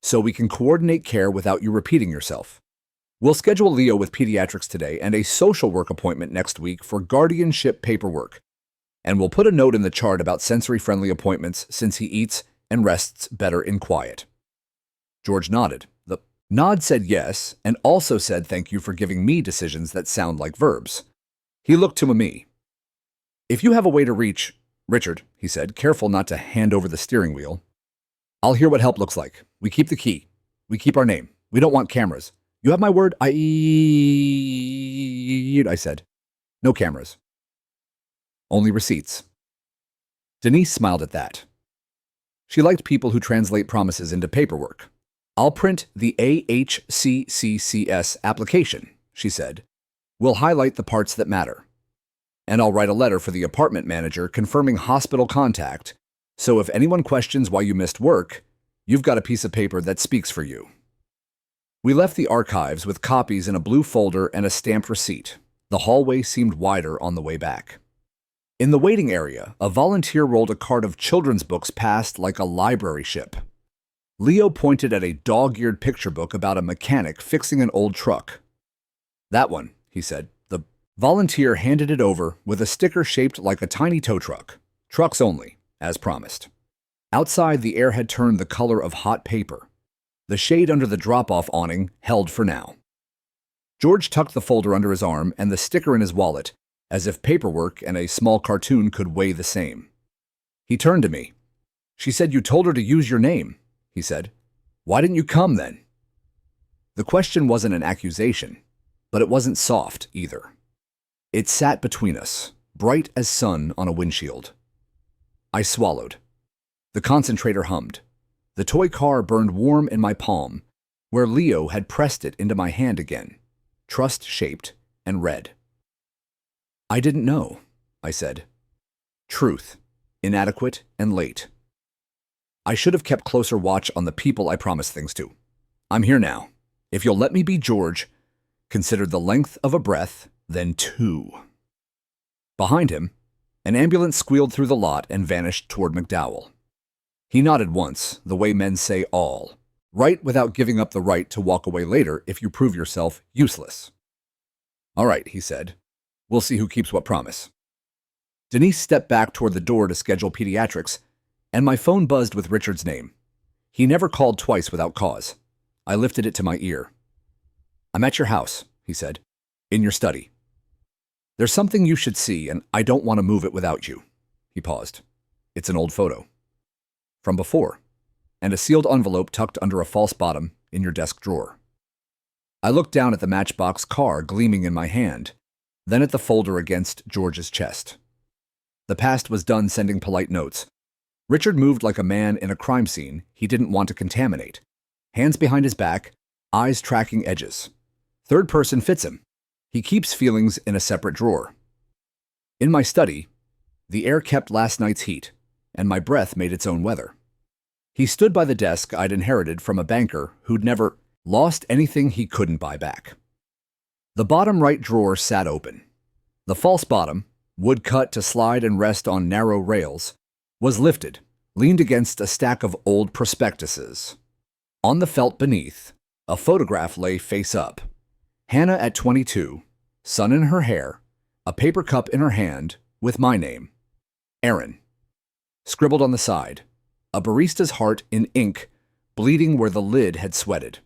so we can coordinate care without you repeating yourself. We'll schedule Leo with pediatrics today and a social work appointment next week for guardianship paperwork. And we'll put a note in the chart about sensory-friendly appointments since he eats and rests better in quiet." George nodded. Nod said yes, and also said thank you for giving me decisions that sound like verbs. He looked to me. If you have a way to reach Richard, he said, careful not to hand over the steering wheel. I'll hear what help looks like. We keep the key. We keep our name. We don't want cameras. You have my word? I said. No cameras. Only receipts. Denise smiled at that. She liked people who translate promises into paperwork. I'll print the AHCCCS application, she said. We'll highlight the parts that matter. And I'll write a letter for the apartment manager confirming hospital contact, so if anyone questions why you missed work, you've got a piece of paper that speaks for you. We left the archives with copies in a blue folder and a stamped receipt. The hallway seemed wider on the way back. In the waiting area, a volunteer rolled a cart of children's books past like a library ship. Leo pointed at a dog-eared picture book about a mechanic fixing an old truck. That one, he said. The volunteer handed it over with a sticker shaped like a tiny tow truck. Trucks only, as promised. Outside, the air had turned the color of hot paper. The shade under the drop-off awning held for now. George tucked the folder under his arm and the sticker in his wallet, as if paperwork and a small cartoon could weigh the same. He turned to me. She said you told her to use your name, he said. Why didn't you come then? The question wasn't an accusation, but it wasn't soft either. It sat between us, bright as sun on a windshield. I swallowed. The concentrator hummed. The toy car burned warm in my palm, where Leo had pressed it into my hand again, trust-shaped and red. I didn't know, I said. Truth, inadequate and late. I should have kept closer watch on the people I promised things to. I'm here now. If you'll let me be George, consider the length of a breath, then two. Behind him, an ambulance squealed through the lot and vanished toward McDowell. He nodded once, the way men say all, right without giving up the right to walk away later if you prove yourself useless. All right, he said. We'll see who keeps what promise. Denise stepped back toward the door to schedule pediatrics, and my phone buzzed with Richard's name. He never called twice without cause. I lifted it to my ear. I'm at your house, he said. In your study. There's something you should see, and I don't want to move it without you. He paused. It's an old photo. From before, and a sealed envelope tucked under a false bottom in your desk drawer. I looked down at the Matchbox car gleaming in my hand, then at the folder against George's chest. The past was done sending polite notes. Richard moved like a man in a crime scene he didn't want to contaminate. Hands behind his back, eyes tracking edges. Third person fits him. He keeps feelings in a separate drawer. In my study, the air kept last night's heat, and my breath made its own weather. He stood by the desk I'd inherited from a banker who'd never lost anything he couldn't buy back. The bottom right drawer sat open. The false bottom, wood cut to slide and rest on narrow rails, was lifted, leaned against a stack of old prospectuses. On the felt beneath, a photograph lay face up. Hannah at 22, sun in her hair, a paper cup in her hand with my name, Aaron. Scribbled on the side, a barista's heart in ink, bleeding where the lid had sweated.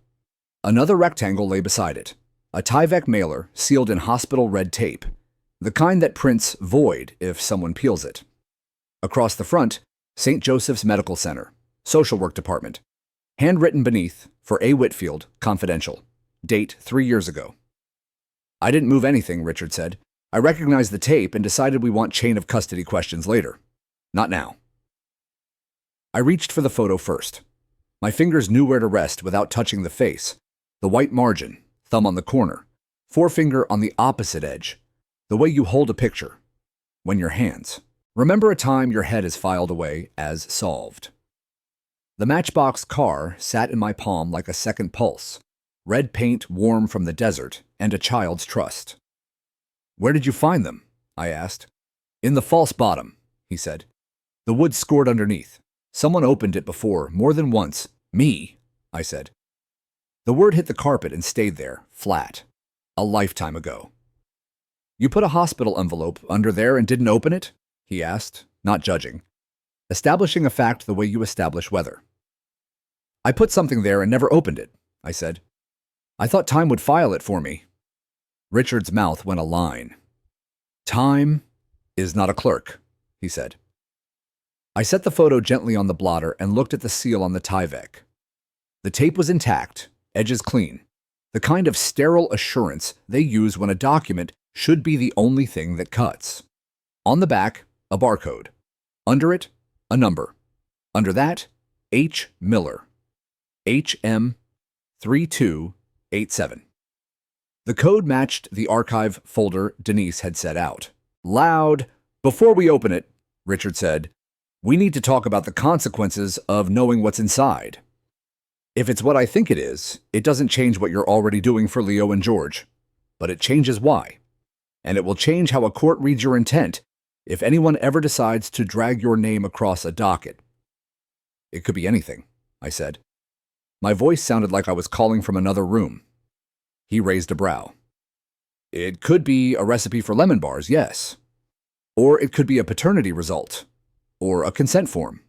Another rectangle lay beside it, a Tyvek mailer sealed in hospital red tape, the kind that prints void if someone peels it. Across the front, St. Joseph's Medical Center, Social Work Department. Handwritten beneath, for A. Whitfield, confidential. Date 3 years ago. I didn't move anything, Richard said. I recognized the tape and decided we want chain of custody questions later. Not now. I reached for the photo first. My fingers knew where to rest without touching the face. The white margin, thumb on the corner, forefinger on the opposite edge. The way you hold a picture. When your hands. Remember a time your head is filed away as solved. The Matchbox car sat in my palm like a second pulse, red paint warm from the desert and a child's trust. Where did you find them? I asked. In the false bottom, he said. The wood scored underneath. Someone opened it before, more than once. Me, I said. The word hit the carpet and stayed there, flat. A lifetime ago. You put a hospital envelope under there and didn't open it? He asked, not judging. Establishing a fact the way you establish weather. I put something there and never opened it, I said. I thought Time would file it for me. Richard's mouth went a line. Time is not a clerk, he said. I set the photo gently on the blotter and looked at the seal on the Tyvek. The tape was intact, edges clean, the kind of sterile assurance they use when a document should be the only thing that cuts. On the back, a barcode. Under it, a number. Under that, H. Miller. HM 3287. The code matched the archive folder Denise had set out. Loud, "Before we open it," Richard said, "we need to talk about the consequences of knowing what's inside. If it's what I think it is, it doesn't change what you're already doing for Leo and George, but it changes why. And it will change how a court reads your intent if anyone ever decides to drag your name across a docket." "It could be anything," I said. My voice sounded like I was calling from another room. He raised a brow. "It could be a recipe for lemon bars, yes. Or it could be a paternity result, or a consent form,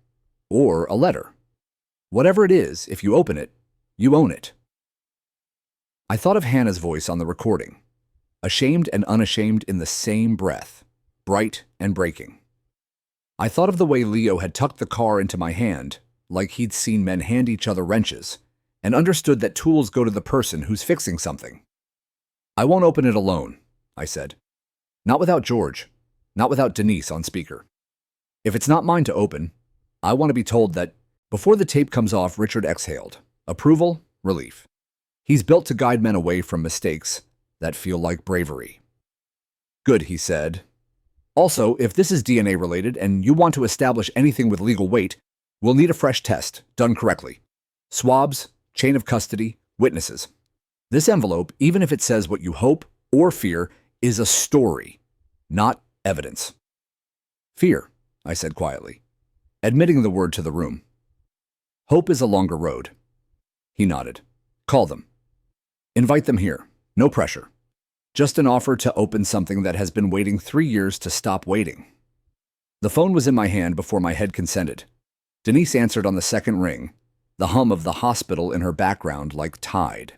or a letter. Whatever it is, if you open it, you own it." I thought of Hannah's voice on the recording, ashamed and unashamed in the same breath, bright and breaking. I thought of the way Leo had tucked the car into my hand, like he'd seen men hand each other wrenches, and understood that tools go to the person who's fixing something. "I won't open it alone," I said. "Not without George, not without Denise on speaker. If it's not mine to open, I want to be told that." Before the tape comes off, Richard exhaled. Approval, relief. He's built to guide men away from mistakes that feel like bravery. "Good," he said. "Also, if this is DNA related and you want to establish anything with legal weight, we'll need a fresh test, done correctly. Swabs, chain of custody, witnesses. This envelope, even if it says what you hope or fear, is a story, not evidence." "Fear," I said quietly, admitting the word to the room. "Hope is a longer road." He nodded. "Call them. Invite them here. No pressure. Just an offer to open something that has been waiting 3 years to stop waiting." The phone was in my hand before my head consented. Denise answered on the second ring, the hum of the hospital in her background like tide.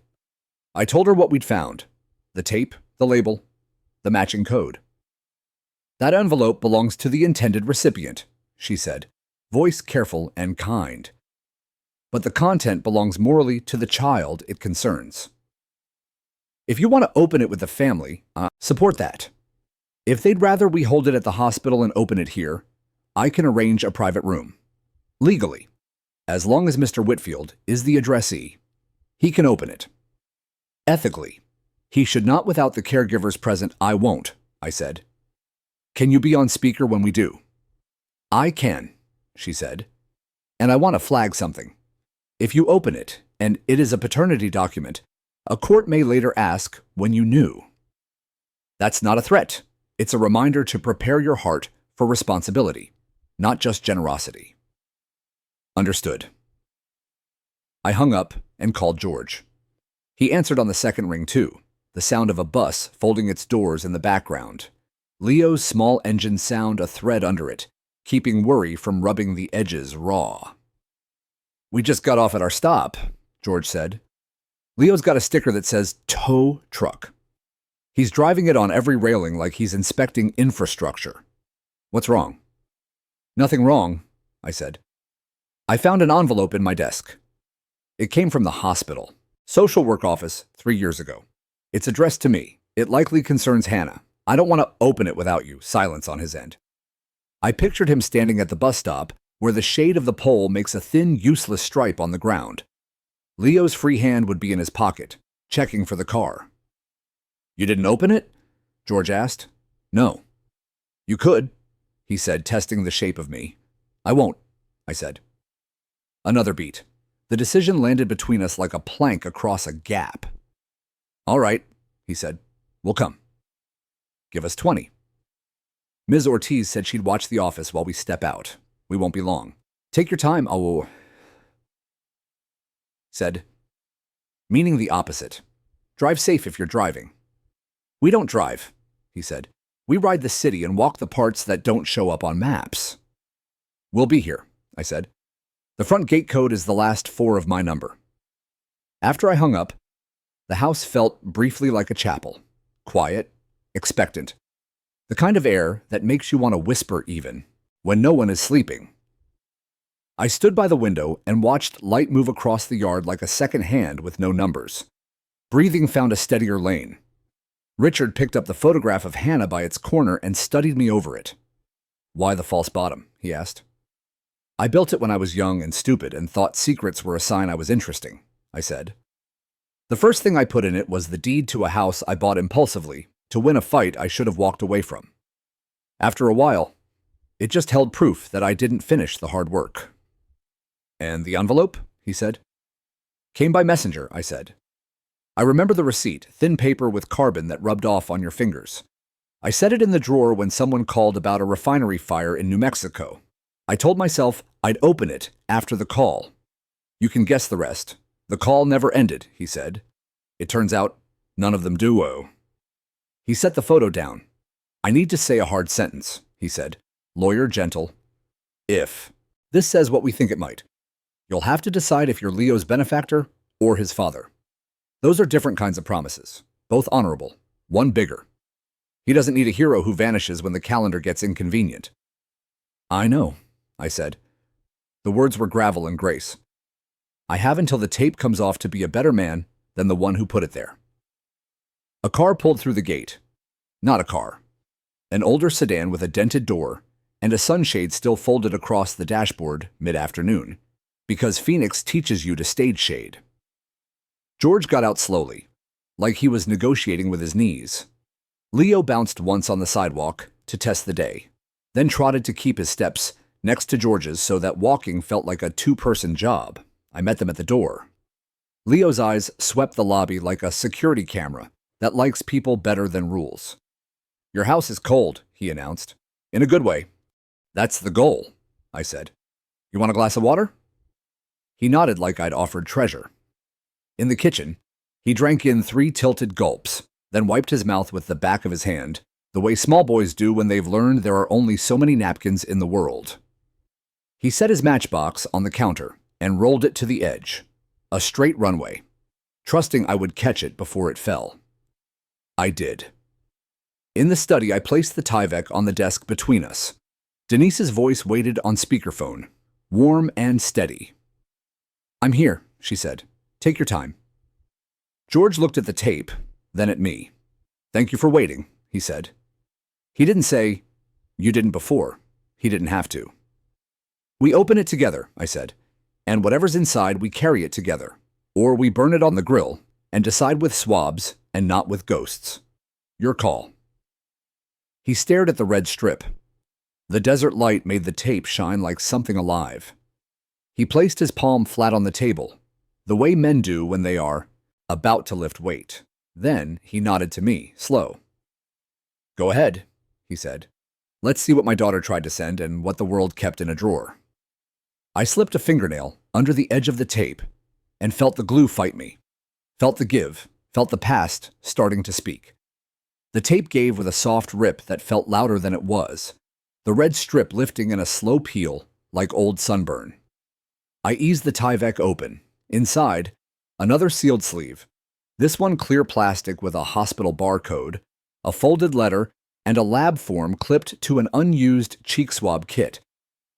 I told her what we'd found: the tape, the label, the matching code. "That envelope belongs to the intended recipient," she said, voice careful and kind. "But the content belongs morally to the child it concerns. If you want to open it with the family, support that. If they'd rather we hold it at the hospital and open it here, I can arrange a private room. Legally, as long as Mr. Whitfield is the addressee, he can open it. Ethically, he should not without the caregivers present. I won't," I said. "Can you be on speaker when we do?" "I can," she said. "And I want to flag something. If you open it, and it is a paternity document, a court may later ask when you knew. That's not a threat. It's a reminder to prepare your heart for responsibility, not just generosity." "Understood." I hung up and called George. He answered on the second ring too, the sound of a bus folding its doors in the background. Leo's small engine sound a thread under it, keeping worry from rubbing the edges raw. "We just got off at our stop," George said. "Leo's got a sticker that says tow truck. He's driving it on every railing like he's inspecting infrastructure. What's wrong?" "Nothing wrong," I said. "I found an envelope in my desk. It came from the hospital, social work office 3 years ago. It's addressed to me. It likely concerns Hannah. I don't want to open it without you." Silence on his end. I pictured him standing at the bus stop where the shade of the pole makes a thin, useless stripe on the ground. Leo's free hand would be in his pocket, checking for the car. "You didn't open it?" George asked. "No." "You could," he said, testing the shape of me. "I won't," I said. Another beat. The decision landed between us like a plank across a gap. "All right," he said. "We'll come." "Give us 20. Ms. Ortiz said she'd watch the office while we step out. We won't be long. Take your time, I said, meaning the opposite. Drive safe if you're driving. "We don't drive," he said. "We ride the city and walk the parts that don't show up on maps." "We'll be here," I said. "The front gate code is the last 4 of my number." After I hung up, The house felt briefly like a chapel. Quiet, expectant. The kind of air that makes you want to whisper even, when no one is sleeping. I stood by the window and watched light move across the yard like a second hand with no numbers. Breathing found a steadier lane. Richard picked up the photograph of Hannah by its corner and studied me over it. "Why the false bottom?" he asked. "I built it when I was young and stupid and thought secrets were a sign I was interesting," I said. "The first thing I put in it was the deed to a house I bought impulsively to win a fight I should have walked away from. After a while, it just held proof that I didn't finish the hard work." "And the envelope?" he said. "Came by messenger," I said. "I remember the receipt, thin paper with carbon that rubbed off on your fingers. I set it in the drawer when someone called about a refinery fire in New Mexico. I told myself I'd open it after the call. You can guess the rest. The call never ended," he said. "It turns out none of them do." He set the photo down. "I need to say a hard sentence," he said. "Lawyer gentle. If this says what we think it might, you'll have to decide if you're Leo's benefactor or his father. Those are different kinds of promises, both honorable, one bigger. He doesn't need a hero who vanishes when the calendar gets inconvenient." "I know," I said. The words were gravel and grace. "I have until the tape comes off to be a better man than the one who put it there." A car pulled through the gate. Not a car. An older sedan with a dented door and a sunshade still folded across the dashboard mid-afternoon, because Phoenix teaches you to stage shade. George got out slowly, like he was negotiating with his knees. Leo bounced once on the sidewalk to test the day, then trotted to keep his steps next to George's so that walking felt like a two-person job. I met them at the door. Leo's eyes swept the lobby like a security camera that likes people better than rules. "Your house is cold," he announced. "In a good way." "That's the goal," I said. "You want a glass of water?" He nodded like I'd offered treasure. In the kitchen, he drank in 3 tilted gulps, then wiped his mouth with the back of his hand, the way small boys do when they've learned there are only so many napkins in the world. He set his matchbox on the counter and rolled it to the edge, a straight runway, trusting I would catch it before it fell. I did. In the study, I placed the Tyvek on the desk between us. Denise's voice waited on speakerphone, warm and steady. "I'm here," she said. "Take your time." George looked at the tape, then at me. "Thank you for waiting," he said. He didn't say, "You didn't before." He didn't have to. "We open it together," I said, "and whatever's inside, we carry it together. Or we burn it on the grill and decide with swabs and not with ghosts. Your call." He stared at the red strip. The desert light made the tape shine like something alive. He placed his palm flat on the table, the way men do when they are about to lift weight. Then he nodded to me, slow. "Go ahead," he said. "Let's see what my daughter tried to send and what the world kept in a drawer." I slipped a fingernail under the edge of the tape and felt the glue fight me. Felt the give, felt the past starting to speak. The tape gave with a soft rip that felt louder than it was, the red strip lifting in a slow peel like old sunburn. I eased the Tyvek open. Inside, another sealed sleeve, this one clear plastic with a hospital barcode, a folded letter, and a lab form clipped to an unused cheek swab kit,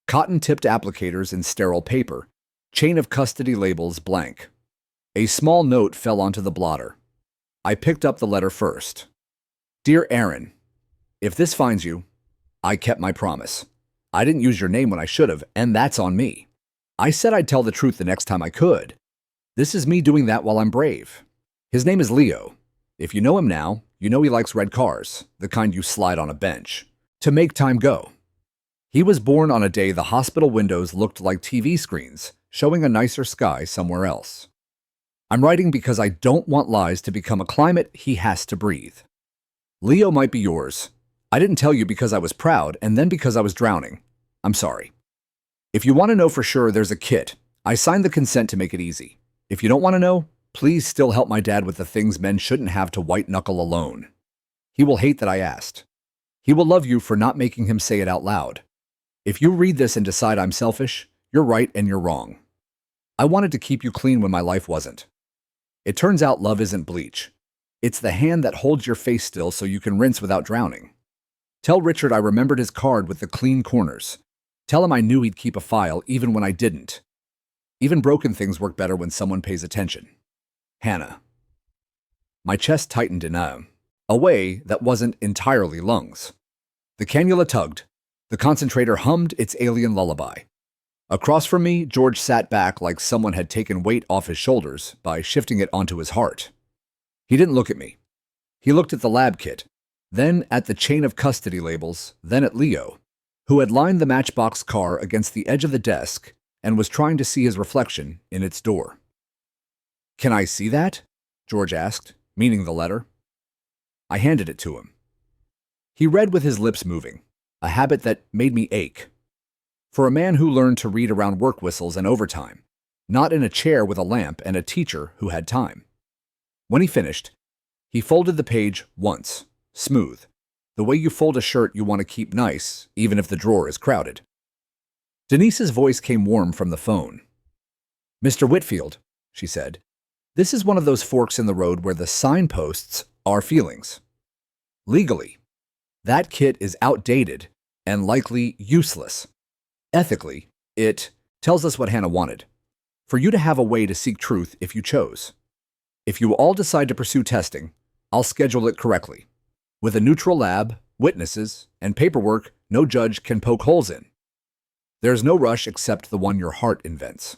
cotton-tipped applicators in sterile paper, chain of custody labels blank. A small note fell onto the blotter. I picked up the letter first. "Dear Aaron, if this finds you, I kept my promise. I didn't use your name when I should have, and that's on me. I said I'd tell the truth the next time I could. This is me doing that while I'm brave. His name is Leo. If you know him now, you know he likes red cars, the kind you slide on a bench, to make time go. He was born on a day the hospital windows looked like TV screens, showing a nicer sky somewhere else. I'm writing because I don't want lies to become a climate he has to breathe. Leo might be yours. I didn't tell you because I was proud and then because I was drowning. I'm sorry. If you want to know for sure, there's a kit. I signed the consent to make it easy. If you don't want to know, please still help my dad with the things men shouldn't have to white-knuckle alone. He will hate that I asked. He will love you for not making him say it out loud. If you read this and decide I'm selfish, you're right and you're wrong. I wanted to keep you clean when my life wasn't. It turns out love isn't bleach. It's the hand that holds your face still so you can rinse without drowning. Tell Richard I remembered his card with the clean corners. Tell him I knew he'd keep a file even when I didn't. Even broken things work better when someone pays attention. Hannah. My chest tightened in a way that wasn't entirely lungs. The cannula tugged. The concentrator hummed its alien lullaby. Across from me, George sat back like someone had taken weight off his shoulders by shifting it onto his heart. He didn't look at me. He looked at the lab kit, then at the chain of custody labels, then at Leo, who had lined the matchbox car against the edge of the desk and was trying to see his reflection in its door. "Can I see that?" George asked, meaning the letter. I handed it to him. He read with his lips moving, a habit that made me ache. For a man who learned to read around work whistles and overtime, not in a chair with a lamp and a teacher who had time. When he finished, he folded the page once, smooth, the way you fold a shirt you want to keep nice, even if the drawer is crowded. Denise's voice came warm from the phone. "Mr. Whitfield," she said, "this is one of those forks in the road where the signposts are feelings. Legally, that kit is outdated and likely useless. Ethically, it tells us what Hannah wanted, for you to have a way to seek truth if you chose. If you all decide to pursue testing, I'll schedule it correctly, with a neutral lab, witnesses, and paperwork no judge can poke holes in. There's no rush except the one your heart invents."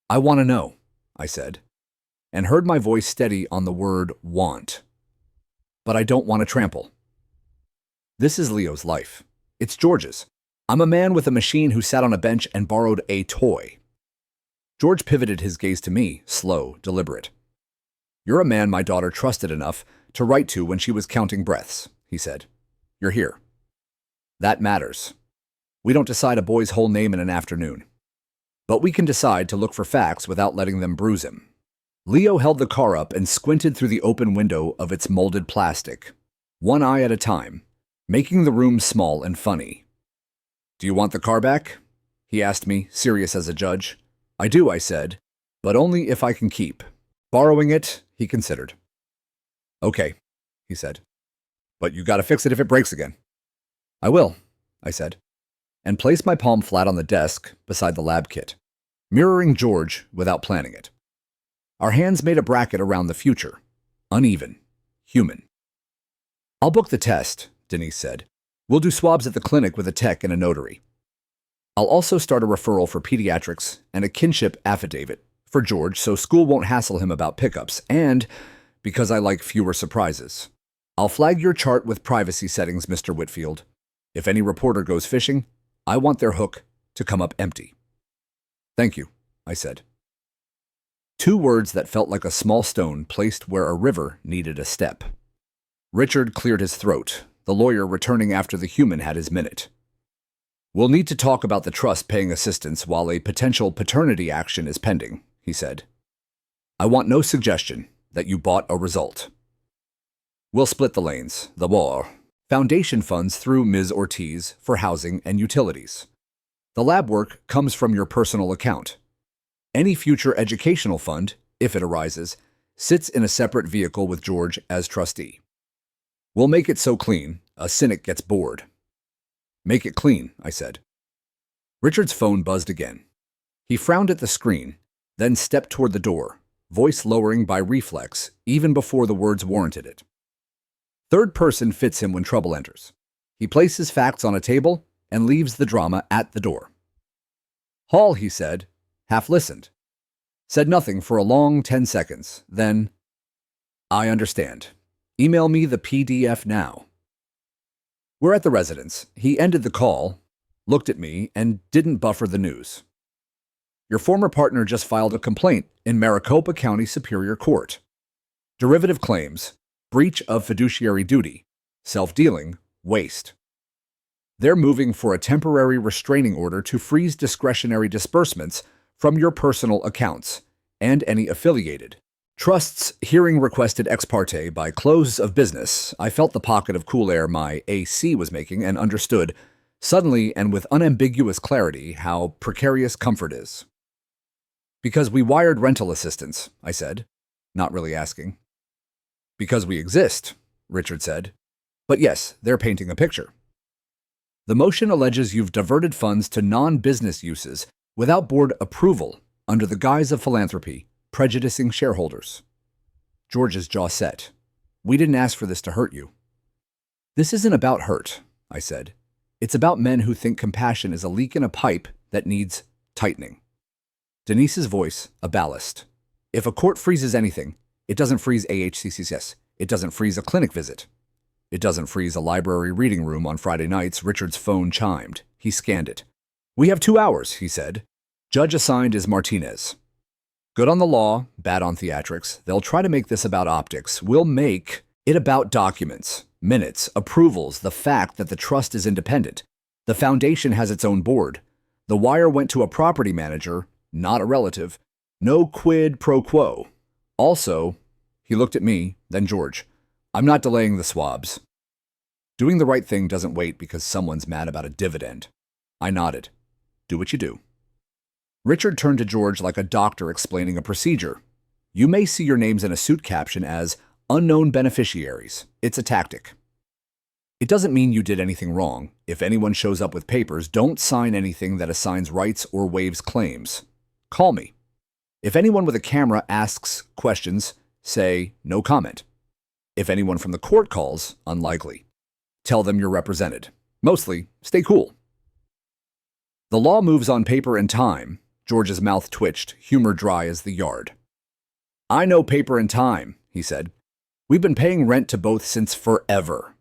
"I want to know," I said, and heard my voice steady on the word want. "But I don't want to trample. This is Leo's life. It's George's. I'm a man with a machine who sat on a bench and borrowed a toy." George pivoted his gaze to me, slow, deliberate. "You're a man my daughter trusted enough to write to when she was counting breaths," he said. "You're here. That matters. We don't decide a boy's whole name in an afternoon. But we can decide to look for facts without letting them bruise him." Leo held the car up and squinted through the open window of its molded plastic, one eye at a time, making the room small and funny. "Do you want the car back?" he asked me, serious as a judge. "I do," I said, "but only if I can keep borrowing it," he considered. "Okay," he said, "but you gotta fix it if it breaks again." "I will," I said, and placed my palm flat on the desk beside the lab kit, mirroring George without planning it. Our hands made a bracket around the future, uneven, human. "I'll book the test," Denise said. "We'll do swabs at the clinic with a tech and a notary. I'll also start a referral for pediatrics and a kinship affidavit for George so school won't hassle him about pickups, and because I like fewer surprises. I'll flag your chart with privacy settings, Mr. Whitfield. If any reporter goes fishing, I want their hook to come up empty." "Thank you," I said. Two words that felt like a small stone placed where a river needed a step. Richard cleared his throat, the lawyer returning after the human had his minute. "We'll need to talk about the trust paying assistance while a potential paternity action is pending," he said. "I want no suggestion that you bought a result. We'll split the lanes, the foundation funds through Ms. Ortiz for housing and utilities. The lab work comes from your personal account. Any future educational fund, if it arises, sits in a separate vehicle with George as trustee. We'll make it so clean, a cynic gets bored." "Make it clean," I said. Richard's phone buzzed again. He frowned at the screen, then stepped toward the door, voice lowering by reflex, even before the words warranted it. Third person fits him when trouble enters. He places facts on a table and leaves the drama at the door. "Hall," he said, half listened. Said nothing for a long 10 seconds, then, "I understand. Email me the PDF now." "We're at the residence." He ended the call, looked at me, and didn't buffer the news. "Your former partner just filed a complaint in Maricopa County Superior Court. Derivative claims, breach of fiduciary duty, self-dealing, waste. They're moving for a temporary restraining order to freeze discretionary disbursements from your personal accounts and any affiliated trusts. Hearing requested ex parte by close of business. I felt the pocket of cool air my AC was making and understood, suddenly and with unambiguous clarity, how precarious comfort is. "Because we wired rental assistance," I said. not really asking. Because we exist, Richard said. But yes, they're painting a picture. The motion alleges you've diverted funds to non-business uses without board approval under the guise of philanthropy, prejudicing shareholders. George's jaw set. We didn't ask for this to hurt you. This isn't about hurt, I said. It's about men who think compassion is a leak in a pipe that needs tightening. Denise's voice, a ballast. If a court freezes anything, it doesn't freeze AHCCS. It doesn't freeze a clinic visit. It doesn't freeze a library reading room on Friday nights. Richard's phone chimed. He scanned it. We have 2 hours, he said. Judge assigned is Martinez. Good on the law, bad on theatrics. They'll try to make this about optics. We'll make it about documents, minutes, approvals, the fact that the trust is independent. The foundation has its own board. The wire went to a property manager, not a relative. No quid pro quo. Also, he looked at me, then George. I'm not delaying the swabs. Doing the right thing doesn't wait because someone's mad about a dividend. I nodded. Do what you do. Richard turned to George like a doctor explaining a procedure. You may see your names in a suit caption as unknown beneficiaries. It's a tactic. It doesn't mean you did anything wrong. If anyone shows up with papers, don't sign anything that assigns rights or waives claims. Call me. If anyone with a camera asks questions, say no comment. If anyone from the court calls, unlikely. Tell them you're represented. Mostly, stay cool. The law moves on paper and time. George's mouth twitched, humor dry as the yard. I know paper and time, he said. We've been paying rent to both since forever.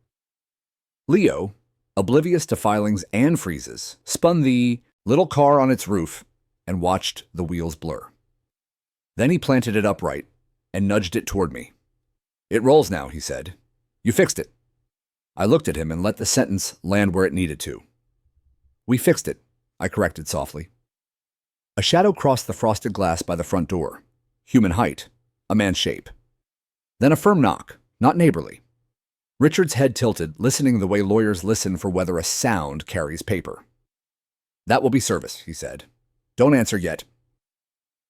Leo, oblivious to filings and freezes, spun the little car on its roof and watched the wheels blur. Then he planted it upright and nudged it toward me. It rolls now, he said. You fixed it. I looked at him and let the sentence land where it needed to. We fixed it, I corrected softly. A shadow crossed the frosted glass by the front door. Human height, a man's shape. Then a firm knock, not neighborly. Richard's head tilted, listening the way lawyers listen for whether a sound carries paper. That will be service, he said. Don't answer yet.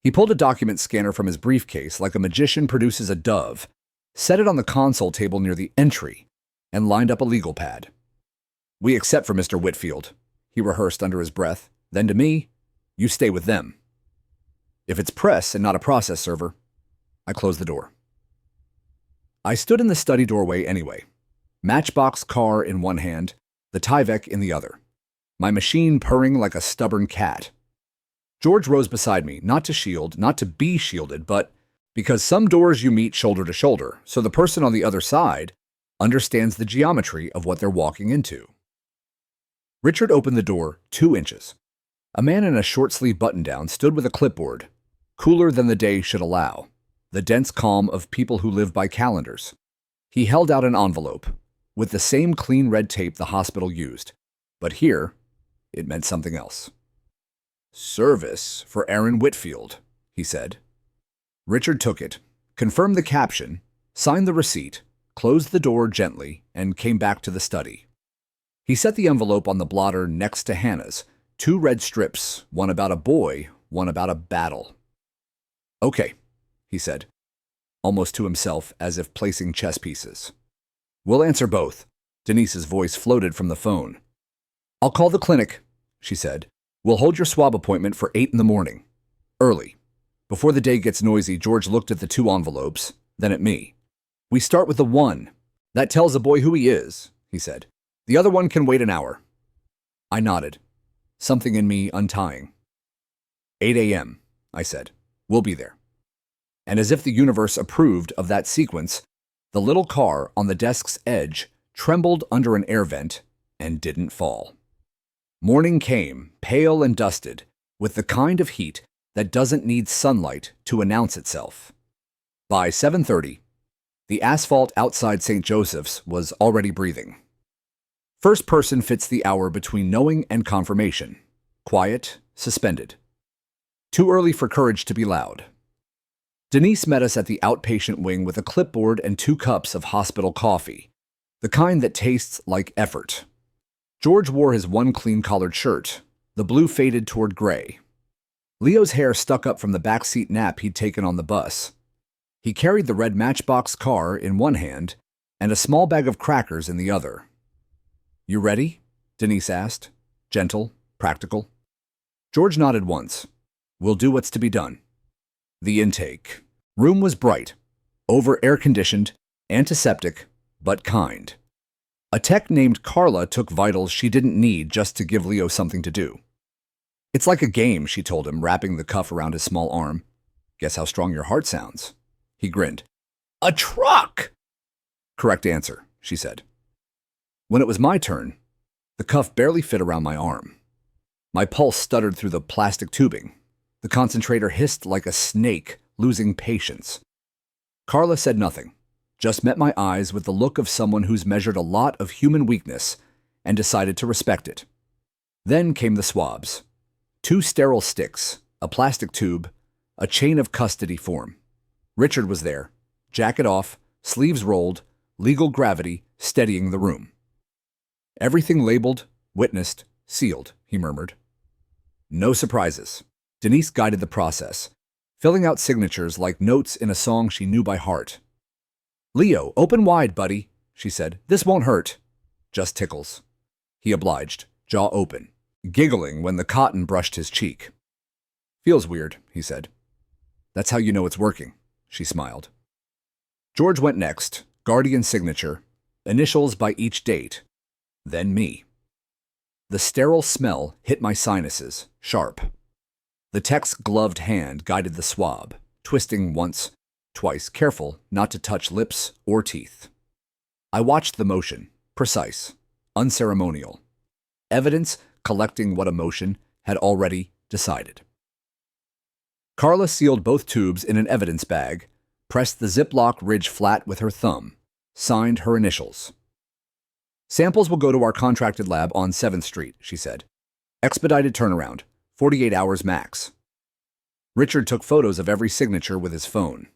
He pulled a document scanner from his briefcase like a magician produces a dove, set it on the console table near the entry, and lined up a legal pad. We accept for Mr. Whitfield, he rehearsed under his breath. Then to me, you stay with them. If it's press and not a process server, I closed the door. I stood in the study doorway anyway, matchbox car in one hand, the Tyvek in the other, my machine purring like a stubborn cat. George rose beside me, not to shield, not to be shielded, but because some doors you meet shoulder to shoulder, so the person on the other side understands the geometry of what they're walking into. Richard opened the door 2 inches. A man in a short-sleeve button-down stood with a clipboard, cooler than the day should allow, the dense calm of people who live by calendars. He held out an envelope, with the same clean red tape the hospital used, but here, it meant something else. Service for Aaron Whitfield, he said. Richard took it, confirmed the caption, signed the receipt, closed the door gently, and came back to the study. He set the envelope on the blotter next to Hannah's, 2 red strips, one about a boy, one about a battle. Okay, he said, almost to himself as if placing chess pieces. We'll answer both. Denise's voice floated from the phone. I'll call the clinic, she said. We'll hold your swab appointment for 8 in the morning. Early. Before the day gets noisy, George looked at the 2 envelopes, then at me. We start with the 1. That tells a boy who he is, he said. The other one can wait an hour. I nodded, something in me untying. 8 a.m., I said. We'll be there. And as if the universe approved of that sequence, the little car on the desk's edge trembled under an air vent and didn't fall. Morning came, pale and dusted, with the kind of heat that doesn't need sunlight to announce itself. By 7:30, the asphalt outside St. Joseph's was already breathing. First person fits the hour between knowing and confirmation. Quiet, suspended. Too early for courage to be loud. Denise met us at the outpatient wing with a clipboard and 2 cups of hospital coffee, the kind that tastes like effort. George wore his one clean-collared shirt, the blue faded toward gray. Leo's hair stuck up from the backseat nap he'd taken on the bus. He carried the red Matchbox car in one hand and a small bag of crackers in the other. "You ready?" Denise asked, gentle, practical. George nodded once. "We'll do what's to be done." The intake room was bright, over-air-conditioned, antiseptic, but kind. A tech named Carla took vitals she didn't need just to give Leo something to do. "It's like a game," she told him, wrapping the cuff around his small arm. "Guess how strong your heart sounds." He grinned. "A truck!" "Correct answer," she said. When it was my turn, the cuff barely fit around my arm. My pulse stuttered through the plastic tubing. The concentrator hissed like a snake, losing patience. Carla said nothing, just met my eyes with the look of someone who's measured a lot of human weakness and decided to respect it. Then came the swabs. 2 sterile sticks, a plastic tube, a chain of custody form. Richard was there, jacket off, sleeves rolled, legal gravity steadying the room. "Everything labeled, witnessed, sealed," he murmured. No surprises. Denise guided the process, filling out signatures like notes in a song she knew by heart. "Leo, open wide, buddy," she said. "This won't hurt." "Just tickles." He obliged, jaw open, giggling when the cotton brushed his cheek. "Feels weird," he said. "That's how you know it's working," she smiled. George went next, guardian signature, initials by each date, then me. The sterile smell hit my sinuses, sharp. The tech's gloved hand guided the swab, twisting once, twice, careful not to touch lips or teeth. I watched the motion, precise, unceremonial. Evidence collecting what emotion had already decided. Carla sealed both tubes in an evidence bag, pressed the Ziploc ridge flat with her thumb, signed her initials. "Samples will go to our contracted lab on 7th Street, she said. "Expedited turnaround, 48 hours max." Richard took photos of every signature with his phone.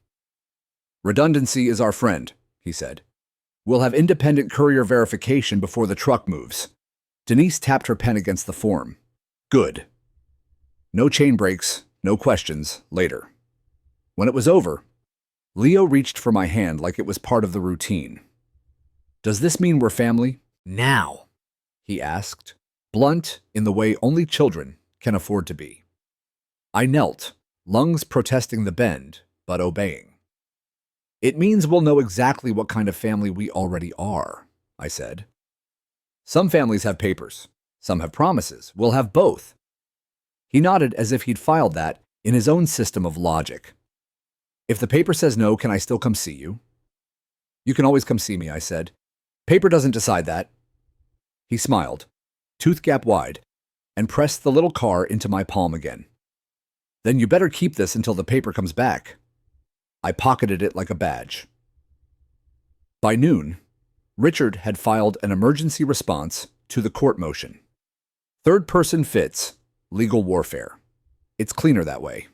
"Redundancy is our friend," he said. "We'll have independent courier verification before the truck moves." Denise tapped her pen against the form. "Good." No chain breaks, no questions, later. When it was over, Leo reached for my hand like it was part of the routine. "Does this mean we're family? Now?" he asked, blunt in the way only children can afford to be. I knelt, lungs protesting the bend, but obeying. "It means we'll know exactly what kind of family we already are," I said. "Some families have papers. Some have promises. We'll have both." He nodded as if he'd filed that in his own system of logic. "If the paper says no, can I still come see you?" "You can always come see me," I said. "Paper doesn't decide that." He smiled, tooth gap wide, and pressed the little car into my palm again. "Then you better keep this until the paper comes back." I pocketed it like a badge. By noon, Richard had filed an emergency response to the court motion. Third-person fits, legal warfare. It's cleaner that way.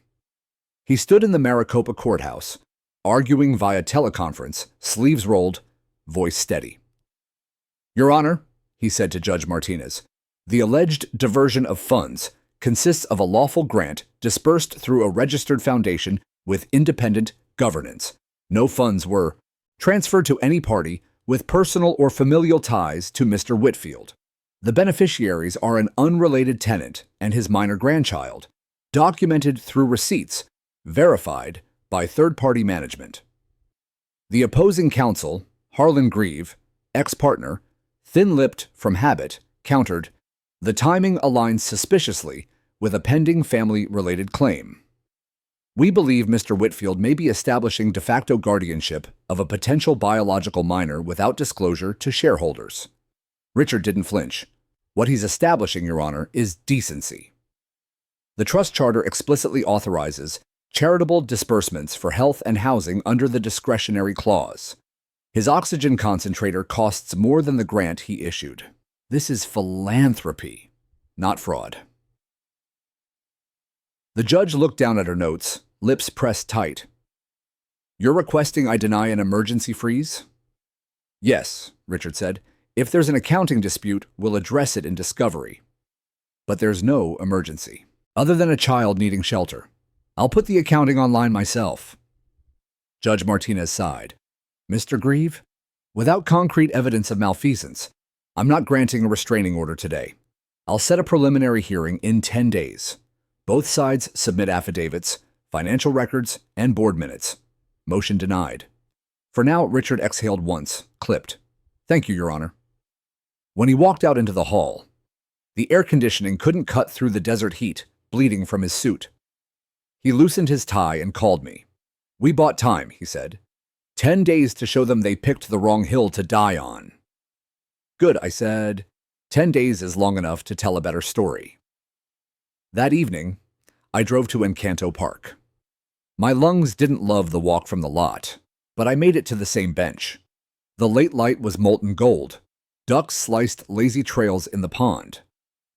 He stood in the Maricopa courthouse, arguing via teleconference, sleeves rolled, voice steady. "Your Honor," he said to Judge Martinez, "the alleged diversion of funds consists of a lawful grant dispersed through a registered foundation with independent governance. No funds were transferred to any party with personal or familial ties to Mr. Whitfield. The beneficiaries are an unrelated tenant and his minor grandchild, documented through receipts, verified by third-party management." The opposing counsel, Harlan Grieve, ex-partner, thin-lipped from habit, countered, "The timing aligns suspiciously with a pending family-related claim. We believe Mr. Whitfield may be establishing de facto guardianship of a potential biological minor without disclosure to shareholders." Richard didn't flinch. "What he's establishing, Your Honor, is decency. The trust charter explicitly authorizes charitable disbursements for health and housing under the discretionary clause. His oxygen concentrator costs more than the grant he issued. This is philanthropy, not fraud." The judge looked down at her notes, lips pressed tight. "You're requesting I deny an emergency freeze?" "Yes," Richard said. "If there's an accounting dispute, we'll address it in discovery. But there's no emergency, other than a child needing shelter. I'll put the accounting online myself." Judge Martinez sighed. Mr. Grieve, without concrete evidence of malfeasance, I'm not granting a restraining order today. I'll set a preliminary hearing in 10 days. Both sides submit affidavits, financial records, and board minutes. Motion denied. For now, Richard exhaled once, clipped. Thank you, Your Honor. When he walked out into the hall, the air conditioning couldn't cut through the desert heat, bleeding from his suit. He loosened his tie and called me. We bought time, he said. 10 days to show them they picked the wrong hill to die on. Good, I said. 10 days is long enough to tell a better story. That evening, I drove to Encanto Park. My lungs didn't love the walk from the lot, but I made it to the same bench. The late light was molten gold. Ducks sliced lazy trails in the pond.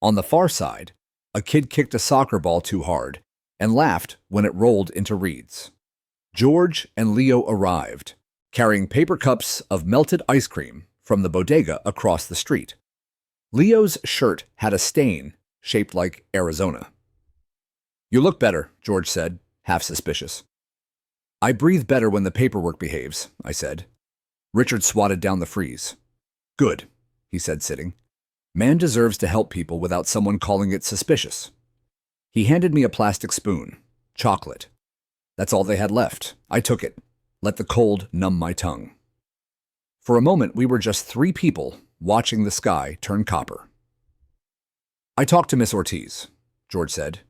On the far side, a kid kicked a soccer ball too hard and laughed when it rolled into reeds. George and Leo arrived, carrying paper cups of melted ice cream from the bodega across the street. Leo's shirt had a stain shaped like Arizona. You look better, George said, half suspicious. I breathe better when the paperwork behaves, I said. Richard swatted down the freeze. Good, he said, sitting. Man deserves to help people without someone calling it suspicious. He handed me a plastic spoon, chocolate. That's all they had left. I took it, let the cold numb my tongue. For a moment, we were just 3 people watching the sky turn copper. I talked to Miss Ortiz, George said.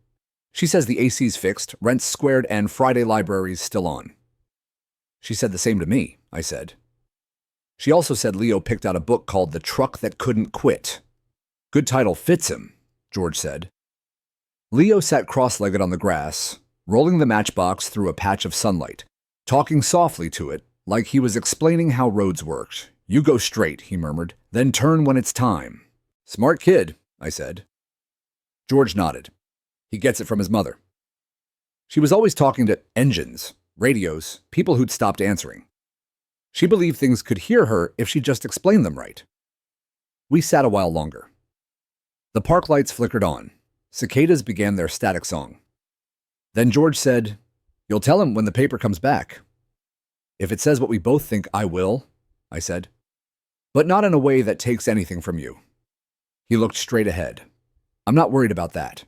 She says the AC's fixed, rent's squared, and Friday library's still on. She said the same to me, I said. She also said Leo picked out a book called The Truck That Couldn't Quit. Good title fits him, George said. Leo sat cross-legged on the grass, rolling the matchbox through a patch of sunlight, talking softly to it like he was explaining how roads worked. You go straight, he murmured, then turn when it's time. Smart kid, I said. George nodded. He gets it from his mother. She was always talking to engines, radios, people who'd stopped answering. She believed things could hear her if she just explained them right. We sat a while longer. The park lights flickered on. Cicadas began their static song. Then George said, You'll tell him when the paper comes back. If it says what we both think, I will, I said. But not in a way that takes anything from you. He looked straight ahead. I'm not worried about that.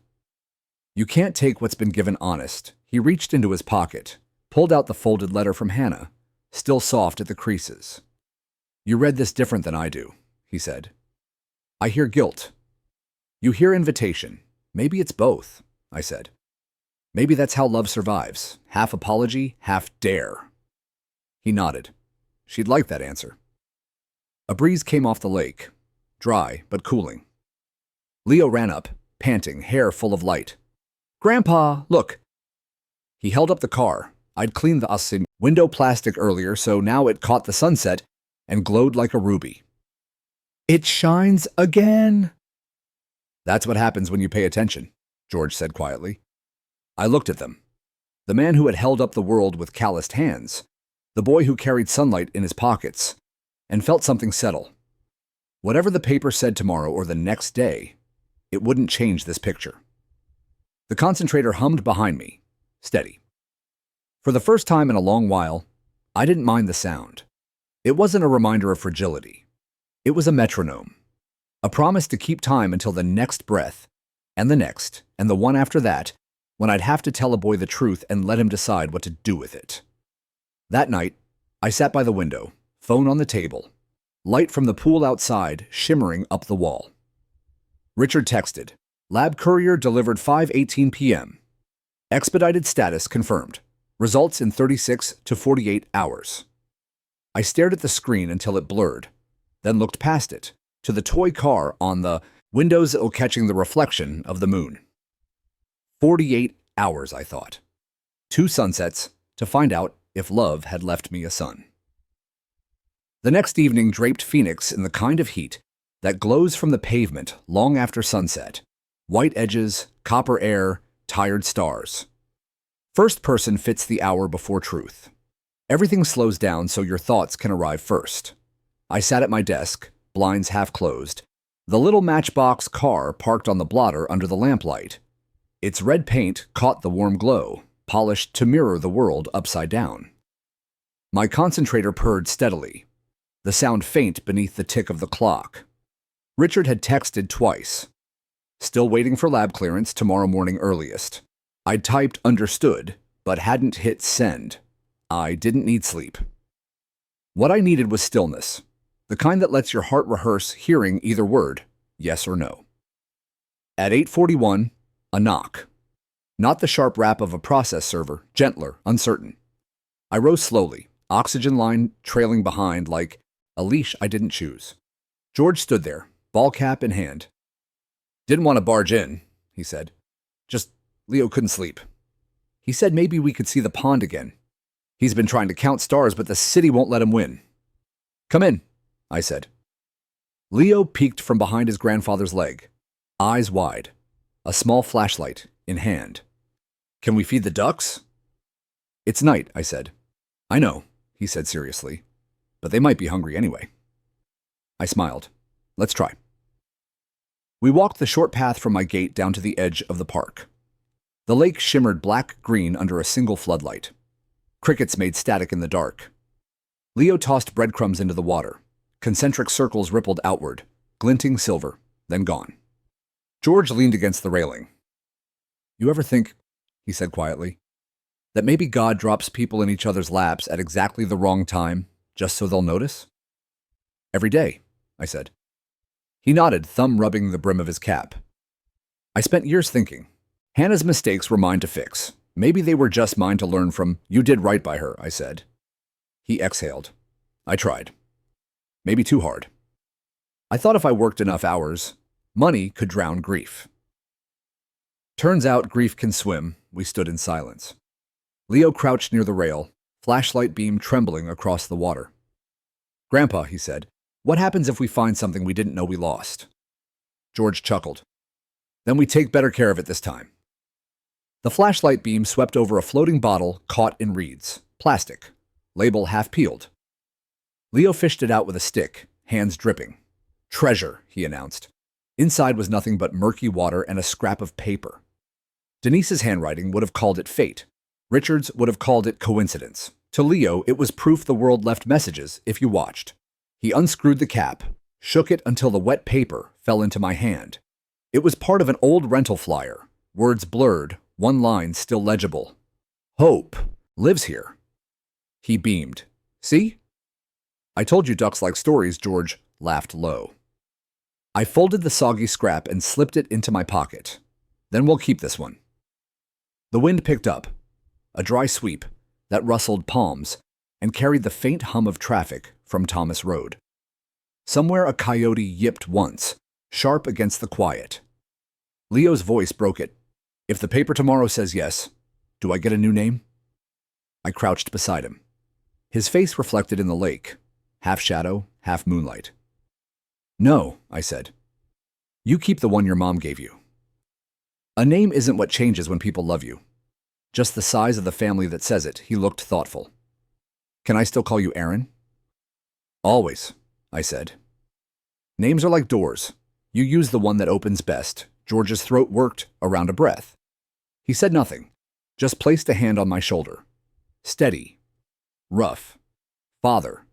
You can't take what's been given honest. He reached into his pocket, pulled out the folded letter from Hannah, still soft at the creases. You read this different than I do, he said. I hear guilt. You hear invitation. Maybe it's both, I said. Maybe that's how love survives. Half apology, half dare. He nodded. She'd like that answer. A breeze came off the lake, dry but cooling. Leo ran up, panting, hair full of light. Grandpa, look. He held up the car. I'd cleaned the asin window plastic earlier, so now it caught the sunset and glowed like a ruby. It shines again. That's what happens when you pay attention, George said quietly. I looked at them. The man who had held up the world with calloused hands, the boy who carried sunlight in his pockets, and felt something settle. Whatever the paper said tomorrow or the next day, it wouldn't change this picture. The concentrator hummed behind me, steady. For the first time in a long while, I didn't mind the sound. It wasn't a reminder of fragility. It was a metronome, a promise to keep time until the next breath, and the one after that, when I'd have to tell a boy the truth and let him decide what to do with it. That night, I sat by the window, phone on the table, light from the pool outside shimmering up the wall. Richard texted, Lab courier delivered 5:18 p.m. Expedited status confirmed. Results in 36 to 48 hours. I stared at the screen until it blurred, then looked past it, to the toy car on the windows catching the reflection of the moon. 48 hours, I thought. 2 sunsets to find out if love had left me a son. The next evening draped Phoenix in the kind of heat that glows from the pavement long after sunset. White edges, copper air, tired stars. First person fits the hour before truth. Everything slows down so your thoughts can arrive first. I sat at my desk, blinds half closed, the little matchbox car parked on the blotter under the lamplight. Its red paint caught the warm glow, polished to mirror the world upside down. My concentrator purred steadily, the sound faint beneath the tick of the clock. Richard had texted twice. Still waiting for lab clearance tomorrow morning earliest. I'd typed understood, but hadn't hit send. I didn't need sleep. What I needed was stillness, the kind that lets your heart rehearse hearing either word, yes or no. At 8:41, a knock. Not the sharp rap of a process server, gentler, uncertain. I rose slowly, oxygen line trailing behind like a leash I didn't choose. George stood there, ball cap in hand. Didn't want to barge in, he said. Just Leo couldn't sleep. He said maybe we could see the pond again. He's been trying to count stars, but the city won't let him win. Come in, I said. Leo peeked from behind his grandfather's leg, eyes wide, a small flashlight in hand. Can we feed the ducks? It's night, I said. I know, he said seriously, but they might be hungry anyway. I smiled. Let's try. We walked the short path from my gate down to the edge of the park. The lake shimmered black-green under a single floodlight. Crickets made static in the dark. Leo tossed breadcrumbs into the water. Concentric circles rippled outward, glinting silver, then gone. George leaned against the railing. You ever think, he said quietly, that maybe God drops people in each other's laps at exactly the wrong time, just so they'll notice? Every day, I said. He nodded, thumb rubbing the brim of his cap. I spent years thinking. Hannah's mistakes were mine to fix. Maybe they were just mine to learn from. You did right by her, I said. He exhaled. I tried. Maybe too hard. I thought if I worked enough hours, money could drown grief. Turns out grief can swim. We stood in silence. Leo crouched near the rail, flashlight beam trembling across the water. Grandpa, he said, what happens if we find something we didn't know we lost? George chuckled. Then we take better care of it this time. The flashlight beam swept over a floating bottle caught in reeds, plastic, label half peeled. Leo fished it out with a stick, hands dripping. Treasure, he announced. Inside was nothing but murky water and a scrap of paper. Denise's handwriting would have called it fate. Richard's would have called it coincidence. To Leo, it was proof the world left messages if you watched. He unscrewed the cap, shook it until the wet paper fell into my hand. It was part of an old rental flyer, words blurred, one line still legible. Hope lives here. He beamed. See? I told you ducks like stories, George laughed low. I folded the soggy scrap and slipped it into my pocket. Then we'll keep this one. The wind picked up, a dry sweep that rustled palms and carried the faint hum of traffic from Thomas Road. Somewhere a coyote yipped once, sharp against the quiet. Leo's voice broke it. If the paper tomorrow says yes, do I get a new name? I crouched beside him. His face reflected in the lake, half shadow, half moonlight. No, I said. You keep the one your mom gave you. A name isn't what changes when people love you. Just the size of the family that says it. He looked thoughtful. Can I still call you Aaron? Always, I said. Names are like doors. You use the one that opens best. George's throat worked around a breath. He said nothing, just placed a hand on my shoulder. Steady, rough, father,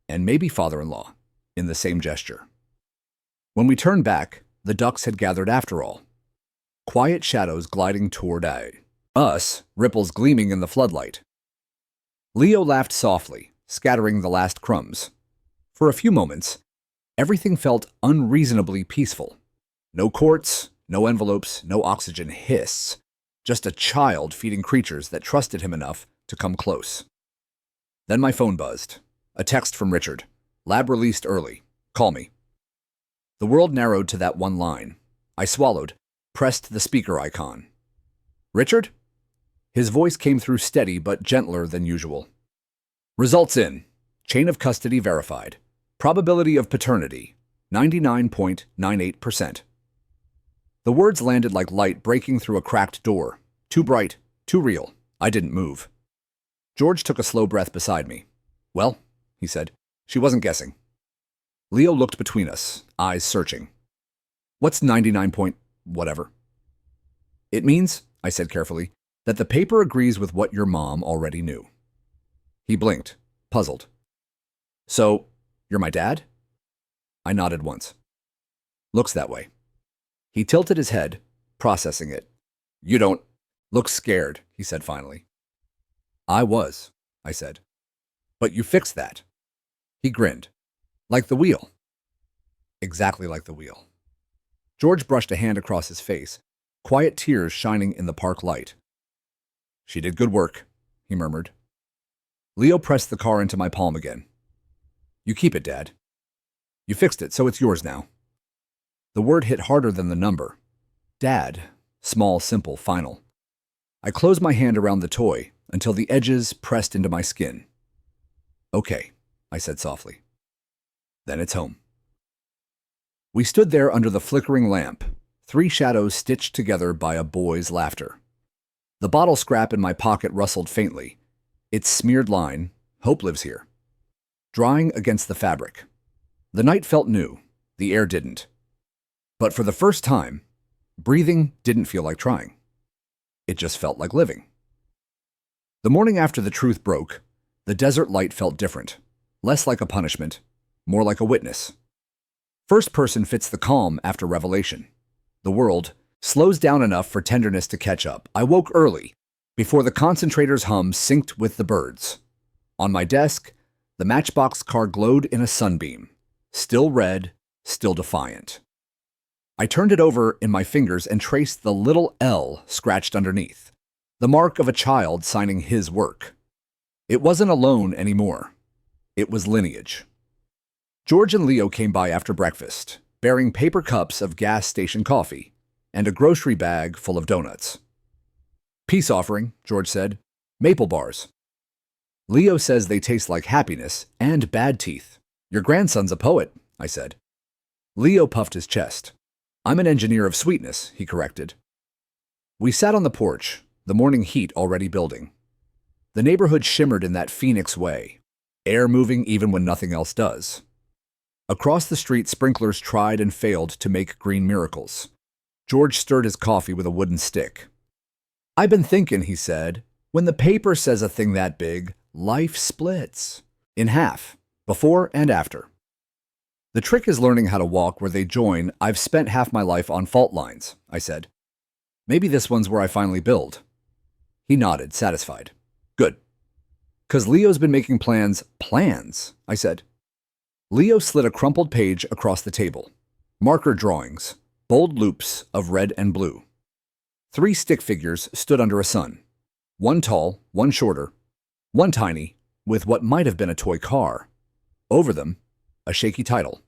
and maybe father-in-law, in the same gesture. When we turned back, the ducks had gathered after all. Quiet shadows gliding toward us, ripples gleaming in the floodlight. Leo laughed softly, scattering the last crumbs. For a few moments, everything felt unreasonably peaceful. No courts, no envelopes, no oxygen hiss. Just a child feeding creatures that trusted him enough to come close. Then my phone buzzed. A text from Richard. Lab released early. Call me. The world narrowed to that one line. I swallowed, pressed the speaker icon. Richard? His voice came through steady but gentler than usual. Results in. Chain of custody verified. Probability of paternity, 99.98%. The words landed like light breaking through a cracked door. Too bright, too real. I didn't move. George took a slow breath beside me. Well, he said, she wasn't guessing. Leo looked between us, eyes searching. What's 99 point whatever? It means, I said carefully, that the paper agrees with what your mom already knew. He blinked, puzzled. So, you're my dad? I nodded once. Looks that way. He tilted his head, processing it. You don't look scared, he said finally. I was, I said. But you fixed that. He grinned. Like the wheel. Exactly like the wheel. George brushed a hand across his face, quiet tears shining in the park light. She did good work, he murmured. Leo pressed the car into my palm again. You keep it, Dad. You fixed it, so it's yours now. The word hit harder than the number. Dad. Small, simple, final. I closed my hand around the toy until the edges pressed into my skin. Okay, I said softly. Then it's home. We stood there under the flickering lamp, 3 shadows stitched together by a boy's laughter. The bottle scrap in my pocket rustled faintly, its smeared line, Hope lives here, drying against the fabric. The night felt new, the air didn't. But for the first time, breathing didn't feel like trying. It just felt like living. The morning after the truth broke, the desert light felt different, less like a punishment, more like a witness. First person fits the calm after revelation. The world slows down enough for tenderness to catch up. I woke early, before the concentrator's hum synced with the birds. On my desk, the matchbox car glowed in a sunbeam, still red, still defiant. I turned it over in my fingers and traced the little L scratched underneath, the mark of a child signing his work. It wasn't a loan anymore. It was lineage. George and Leo came by after breakfast, bearing paper cups of gas station coffee and a grocery bag full of donuts. Peace offering, George said. Maple bars. Leo says they taste like happiness and bad teeth. Your grandson's a poet, I said. Leo puffed his chest. I'm an engineer of sweetness, he corrected. We sat on the porch, the morning heat already building. The neighborhood shimmered in that phoenix way, air moving even when nothing else does. Across the street, sprinklers tried and failed to make green miracles. George stirred his coffee with a wooden stick. I've been thinking, he said, when the paper says a thing that big, life splits in half, before and after. The trick is learning how to walk where they join. I've spent half my life on fault lines, I said. Maybe this one's where I finally build. He nodded, satisfied. Good. 'Cause Leo's been making plans, I said. Leo slid a crumpled page across the table. Marker drawings, bold loops of red and blue. 3 stick figures stood under a sun. One tall, one shorter, one tiny, with what might have been a toy car. Over them, a shaky title,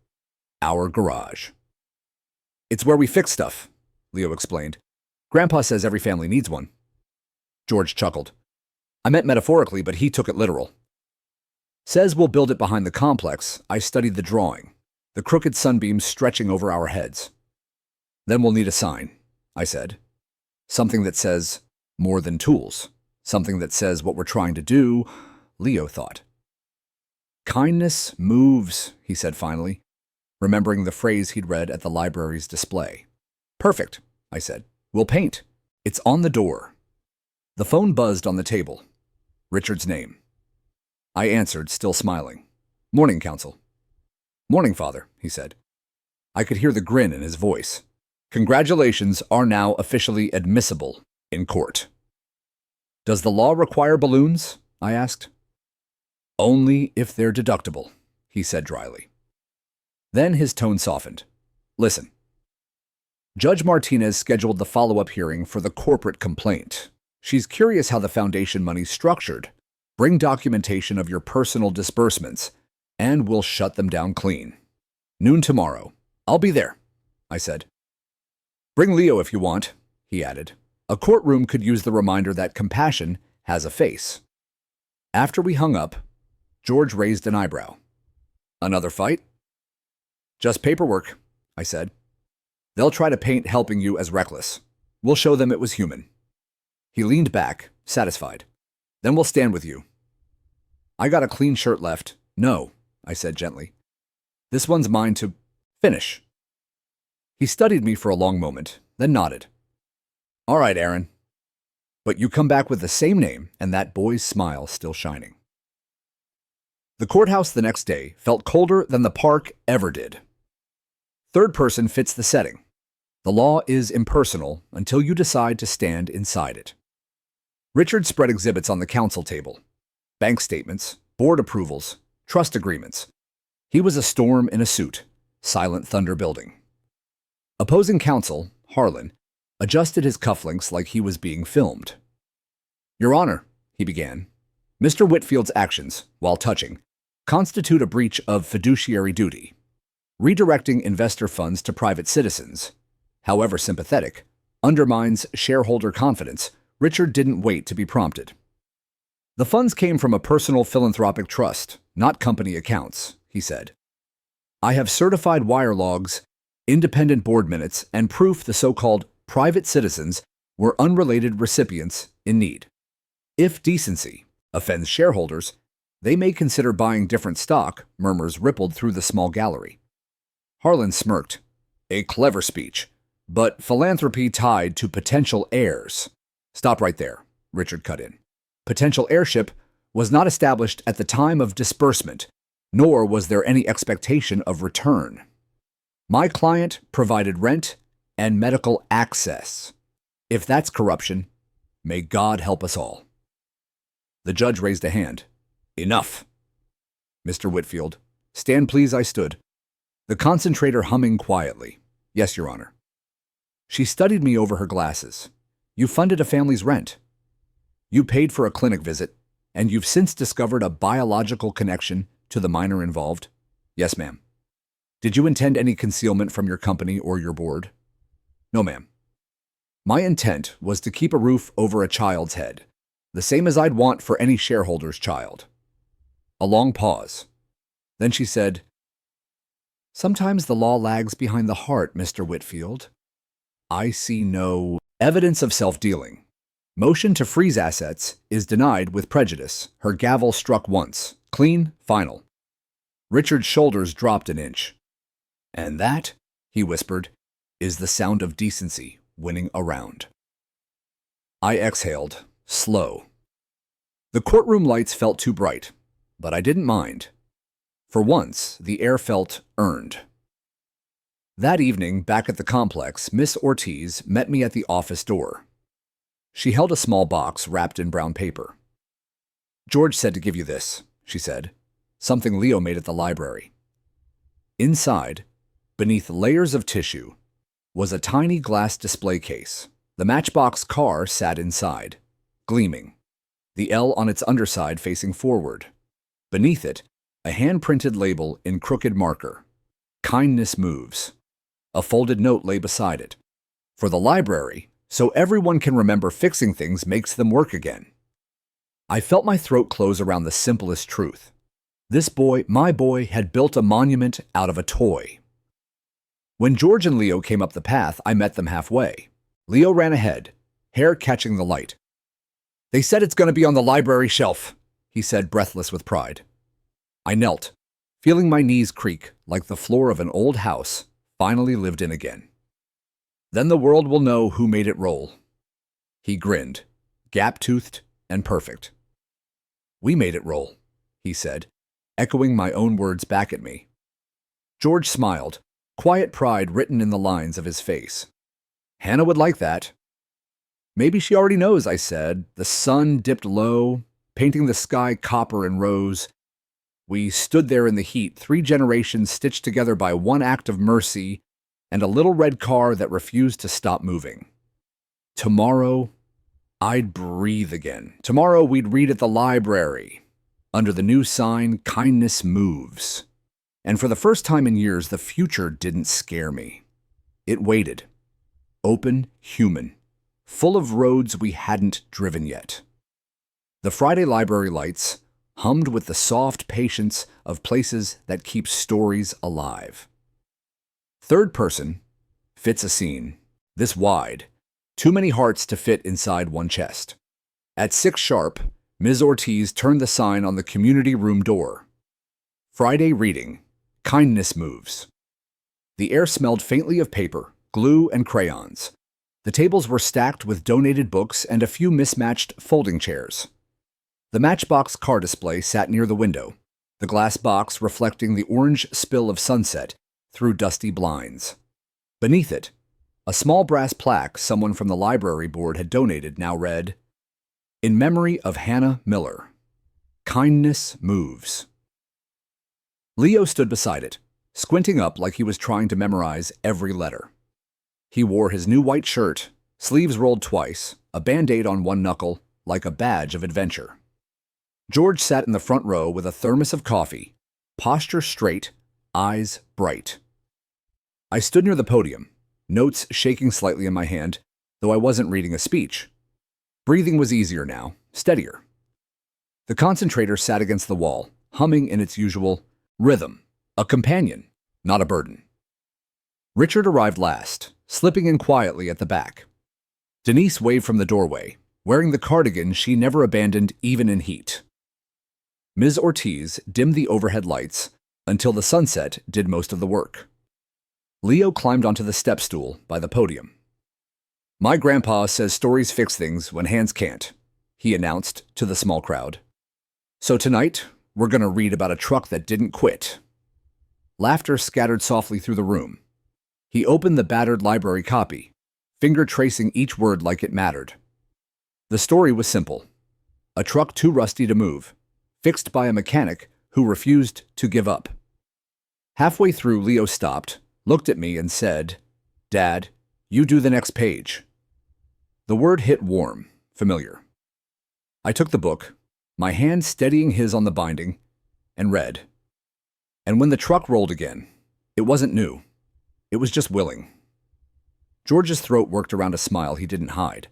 Our Garage. It's where we fix stuff, Leo explained. Grandpa says every family needs one. George chuckled. I meant metaphorically, but he took it literal. Says we'll build it behind the complex. I studied the drawing, the crooked sunbeams stretching over our heads. Then we'll need a sign, I said. Something that says, more than tools. Something that says what we're trying to do, Leo thought. Kindness moves, he said finally, remembering the phrase he'd read at the library's display. Perfect, I said. We'll paint. It's on the door. The phone buzzed on the table. Richard's name. I answered, still smiling. Morning, Counsel. Morning, Father, he said. I could hear the grin in his voice. Congratulations are now officially admissible in court. Does the law require balloons? I asked. Only if they're deductible, he said dryly. Then his tone softened. Listen. Judge Martinez scheduled the follow-up hearing for the corporate complaint. She's curious how the foundation money's structured. Bring documentation of your personal disbursements, and we'll shut them down clean. Noon tomorrow. I'll be there, I said. Bring Leo if you want, he added. A courtroom could use the reminder that compassion has a face. After we hung up, George raised an eyebrow. Another fight? Just paperwork, I said. They'll try to paint helping you as reckless. We'll show them it was human. He leaned back, satisfied. Then we'll stand with you. I got a clean shirt left. No, I said gently. This one's mine to finish. He studied me for a long moment, then nodded. All right, Aaron. But you come back with the same name and that boy's smile still shining. The courthouse the next day felt colder than the park ever did. Third person fits the setting. The law is impersonal until you decide to stand inside it. Richard spread exhibits on the counsel table. Bank statements, board approvals, trust agreements. He was a storm in a suit, silent thunder building. Opposing counsel, Harlan, adjusted his cufflinks like he was being filmed. "Your Honor," he began, "Mr. Whitfield's actions, while touching, constitute a breach of fiduciary duty. Redirecting investor funds to private citizens, however sympathetic, undermines shareholder confidence. Richard didn't wait to be prompted. The funds came from a personal philanthropic trust, not company accounts," he said. "I have certified wire logs, independent board minutes, and proof the so-called private citizens were unrelated recipients in need. If decency offends shareholders, they may consider buying different stock," murmurs rippled through the small gallery. Harlan smirked. "A clever speech, but philanthropy tied to potential heirs." "Stop right there," Richard cut in. "Potential heirship was not established at the time of disbursement, nor was there any expectation of return. My client provided rent and medical access. If that's corruption, may God help us all." The judge raised a hand. "Enough." "Mr. Whitfield." "Stand, please," I stood. The concentrator humming quietly. "Yes, Your Honor." She studied me over her glasses. "You funded a family's rent. You paid for a clinic visit, and you've since discovered a biological connection to the minor involved." "Yes, ma'am." "Did you intend any concealment from your company or your board?" "No, ma'am. My intent was to keep a roof over a child's head, the same as I'd want for any shareholder's child." A long pause. Then she said, "Sometimes the law lags behind the heart, Mr. Whitfield. I see no evidence of self-dealing. Motion to freeze assets is denied with prejudice." Her gavel struck once. Clean, final. Richard's shoulders dropped an inch. "And that," he whispered, "is the sound of decency winning a round." I exhaled, slow. The courtroom lights felt too bright, but I didn't mind. For once, the air felt earned. That evening, back at the complex, Miss Ortiz met me at the office door. She held a small box wrapped in brown paper. "George said to give you this," she said. "Something Leo made at the library." Inside, beneath layers of tissue, was a tiny glass display case. The Matchbox car sat inside, gleaming, the L on its underside facing forward. Beneath it, a hand-printed label in crooked marker. "Kindness moves." A folded note lay beside it. "For the library, so everyone can remember fixing things makes them work again." I felt my throat close around the simplest truth. This boy, my boy, had built a monument out of a toy. When George and Leo came up the path, I met them halfway. Leo ran ahead, hair catching the light. "They said it's going to be on the library shelf," he said, breathless with pride. I knelt, feeling my knees creak like the floor of an old house finally lived in again. "Then the world will know who made it roll." He grinned, gap-toothed and perfect. "We made it roll," he said, echoing my own words back at me. George smiled, quiet pride written in the lines of his face. "Hannah would like that." "Maybe she already knows," I said. The sun dipped low, painting the sky copper and rose. We stood there in the heat, 3 generations stitched together by one act of mercy and a little red car that refused to stop moving. Tomorrow, I'd breathe again. Tomorrow, we'd read at the library, under the new sign, "Kindness Moves." And for the first time in years, the future didn't scare me. It waited, open, human, full of roads we hadn't driven yet. The Friday library lights hummed with the soft patience of places that keep stories alive. Third person fits a scene, this wide, too many hearts to fit inside one chest. At 6 sharp, Ms. Ortiz turned the sign on the community room door. Friday reading, "Kindness Moves." The air smelled faintly of paper, glue, and crayons. The tables were stacked with donated books and a few mismatched folding chairs. The Matchbox car display sat near the window, the glass box reflecting the orange spill of sunset through dusty blinds. Beneath it, a small brass plaque someone from the library board had donated now read, "In memory of Hannah Miller. Kindness moves." Leo stood beside it, squinting up like he was trying to memorize every letter. He wore his new white shirt, sleeves rolled twice, a Band-Aid on one knuckle, like a badge of adventure. George sat in the front row with a thermos of coffee, posture straight, eyes bright. I stood near the podium, notes shaking slightly in my hand, though I wasn't reading a speech. Breathing was easier now, steadier. The concentrator sat against the wall, humming in its usual rhythm, a companion, not a burden. Richard arrived last, slipping in quietly at the back. Denise waved from the doorway, wearing the cardigan she never abandoned even in heat. Ms. Ortiz dimmed the overhead lights until the sunset did most of the work. Leo climbed onto the step stool by the podium. "My grandpa says stories fix things when hands can't," he announced to the small crowd. "So tonight, we're going to read about a truck that didn't quit." Laughter scattered softly through the room. He opened the battered library copy, finger tracing each word like it mattered. The story was simple. A truck too rusty to move, fixed by a mechanic who refused to give up. Halfway through, Leo stopped, looked at me, and said, "Dad, you do the next page." The word hit warm, familiar. I took the book, my hand steadying his on the binding, and read. And when the truck rolled again, it wasn't new. It was just willing. George's throat worked around a smile he didn't hide.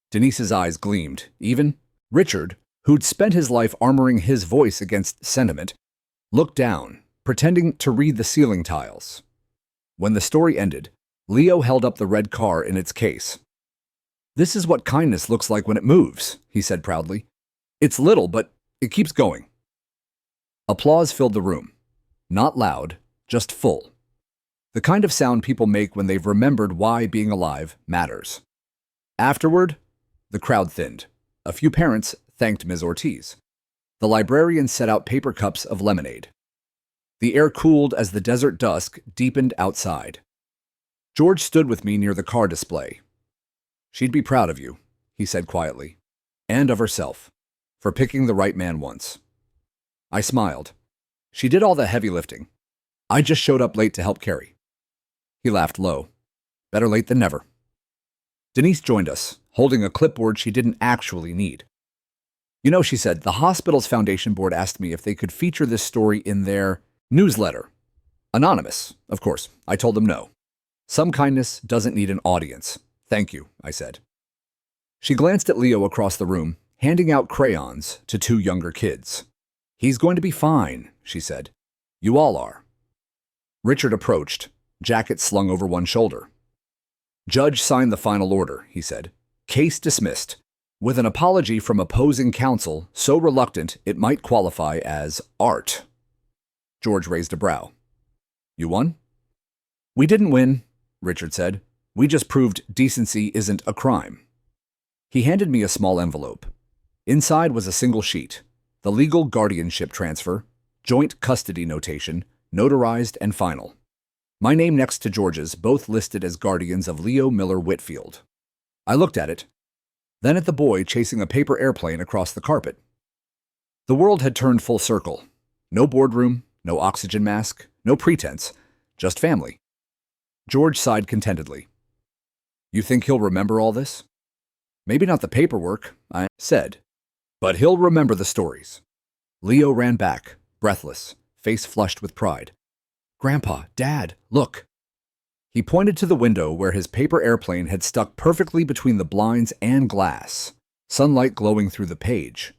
Denise's eyes gleamed. Even Richard, who'd spent his life armoring his voice against sentiment, looked down, pretending to read the ceiling tiles. When the story ended, Leo held up the red car in its case. "This is what kindness looks like when it moves," he said proudly. "It's little, but it keeps going." Applause filled the room. Not loud, just full. The kind of sound people make when they've remembered why being alive matters. Afterward, the crowd thinned. A few parents thanked Ms. Ortiz. The librarian set out paper cups of lemonade. The air cooled as the desert dusk deepened outside. George stood with me near the car display. "She'd be proud of you," he said quietly, "and of herself, for picking the right man once." I smiled. "She did all the heavy lifting. I just showed up late to help carry." He laughed low. "Better late than never." Denise joined us, holding a clipboard she didn't actually need. "You know," she said, "the hospital's foundation board asked me if they could feature this story in their newsletter. Anonymous, of course. I told them no. Some kindness doesn't need an audience. Thank you," I said. She glanced at Leo across the room, handing out crayons to two younger kids. "He's going to be fine," she said. "You all are." Richard approached, jacket slung over one shoulder. "Judge signed the final order," he said. "Case dismissed, with an apology from opposing counsel so reluctant it might qualify as art." George raised a brow. "You won?" "We didn't win," Richard said. "We just proved decency isn't a crime." He handed me a small envelope. Inside was a single sheet, the legal guardianship transfer, joint custody notation, notarized and final. My name next to George's, both listed as guardians of Leo Miller Whitfield. I looked at it, then at the boy chasing a paper airplane across the carpet. The world had turned full circle. No boardroom, no oxygen mask, no pretense, just family. George sighed contentedly. "You think he'll remember all this?" "Maybe not the paperwork," I said, "but he'll remember the stories." Leo ran back, breathless, face flushed with pride. "Grandpa, Dad, look." He pointed to the window where his paper airplane had stuck perfectly between the blinds and glass, sunlight glowing through the page.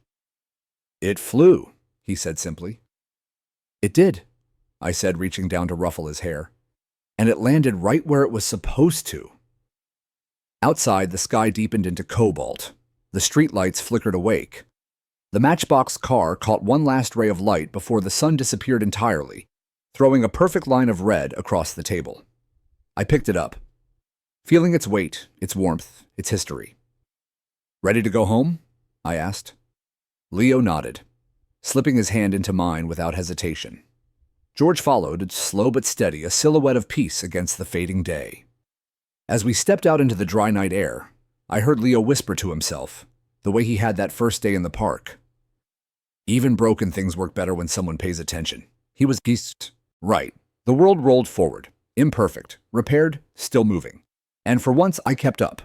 "It flew," he said simply. "It did," I said, reaching down to ruffle his hair. "And it landed right where it was supposed to." Outside, the sky deepened into cobalt. The streetlights flickered awake. The matchbox car caught one last ray of light before the sun disappeared entirely, throwing a perfect line of red across the table. I picked it up, feeling its weight, its warmth, its history. "Ready to go home?" I asked. Leo nodded. slipping his hand into mine without hesitation. George followed, slow but steady, a silhouette of peace against the fading day. As we stepped out into the dry night air, I heard Leo whisper to himself, the way he had that first day in the park. Even broken things work better when someone pays attention. He's right. The world rolled forward, imperfect, repaired, still moving. And for once I kept up.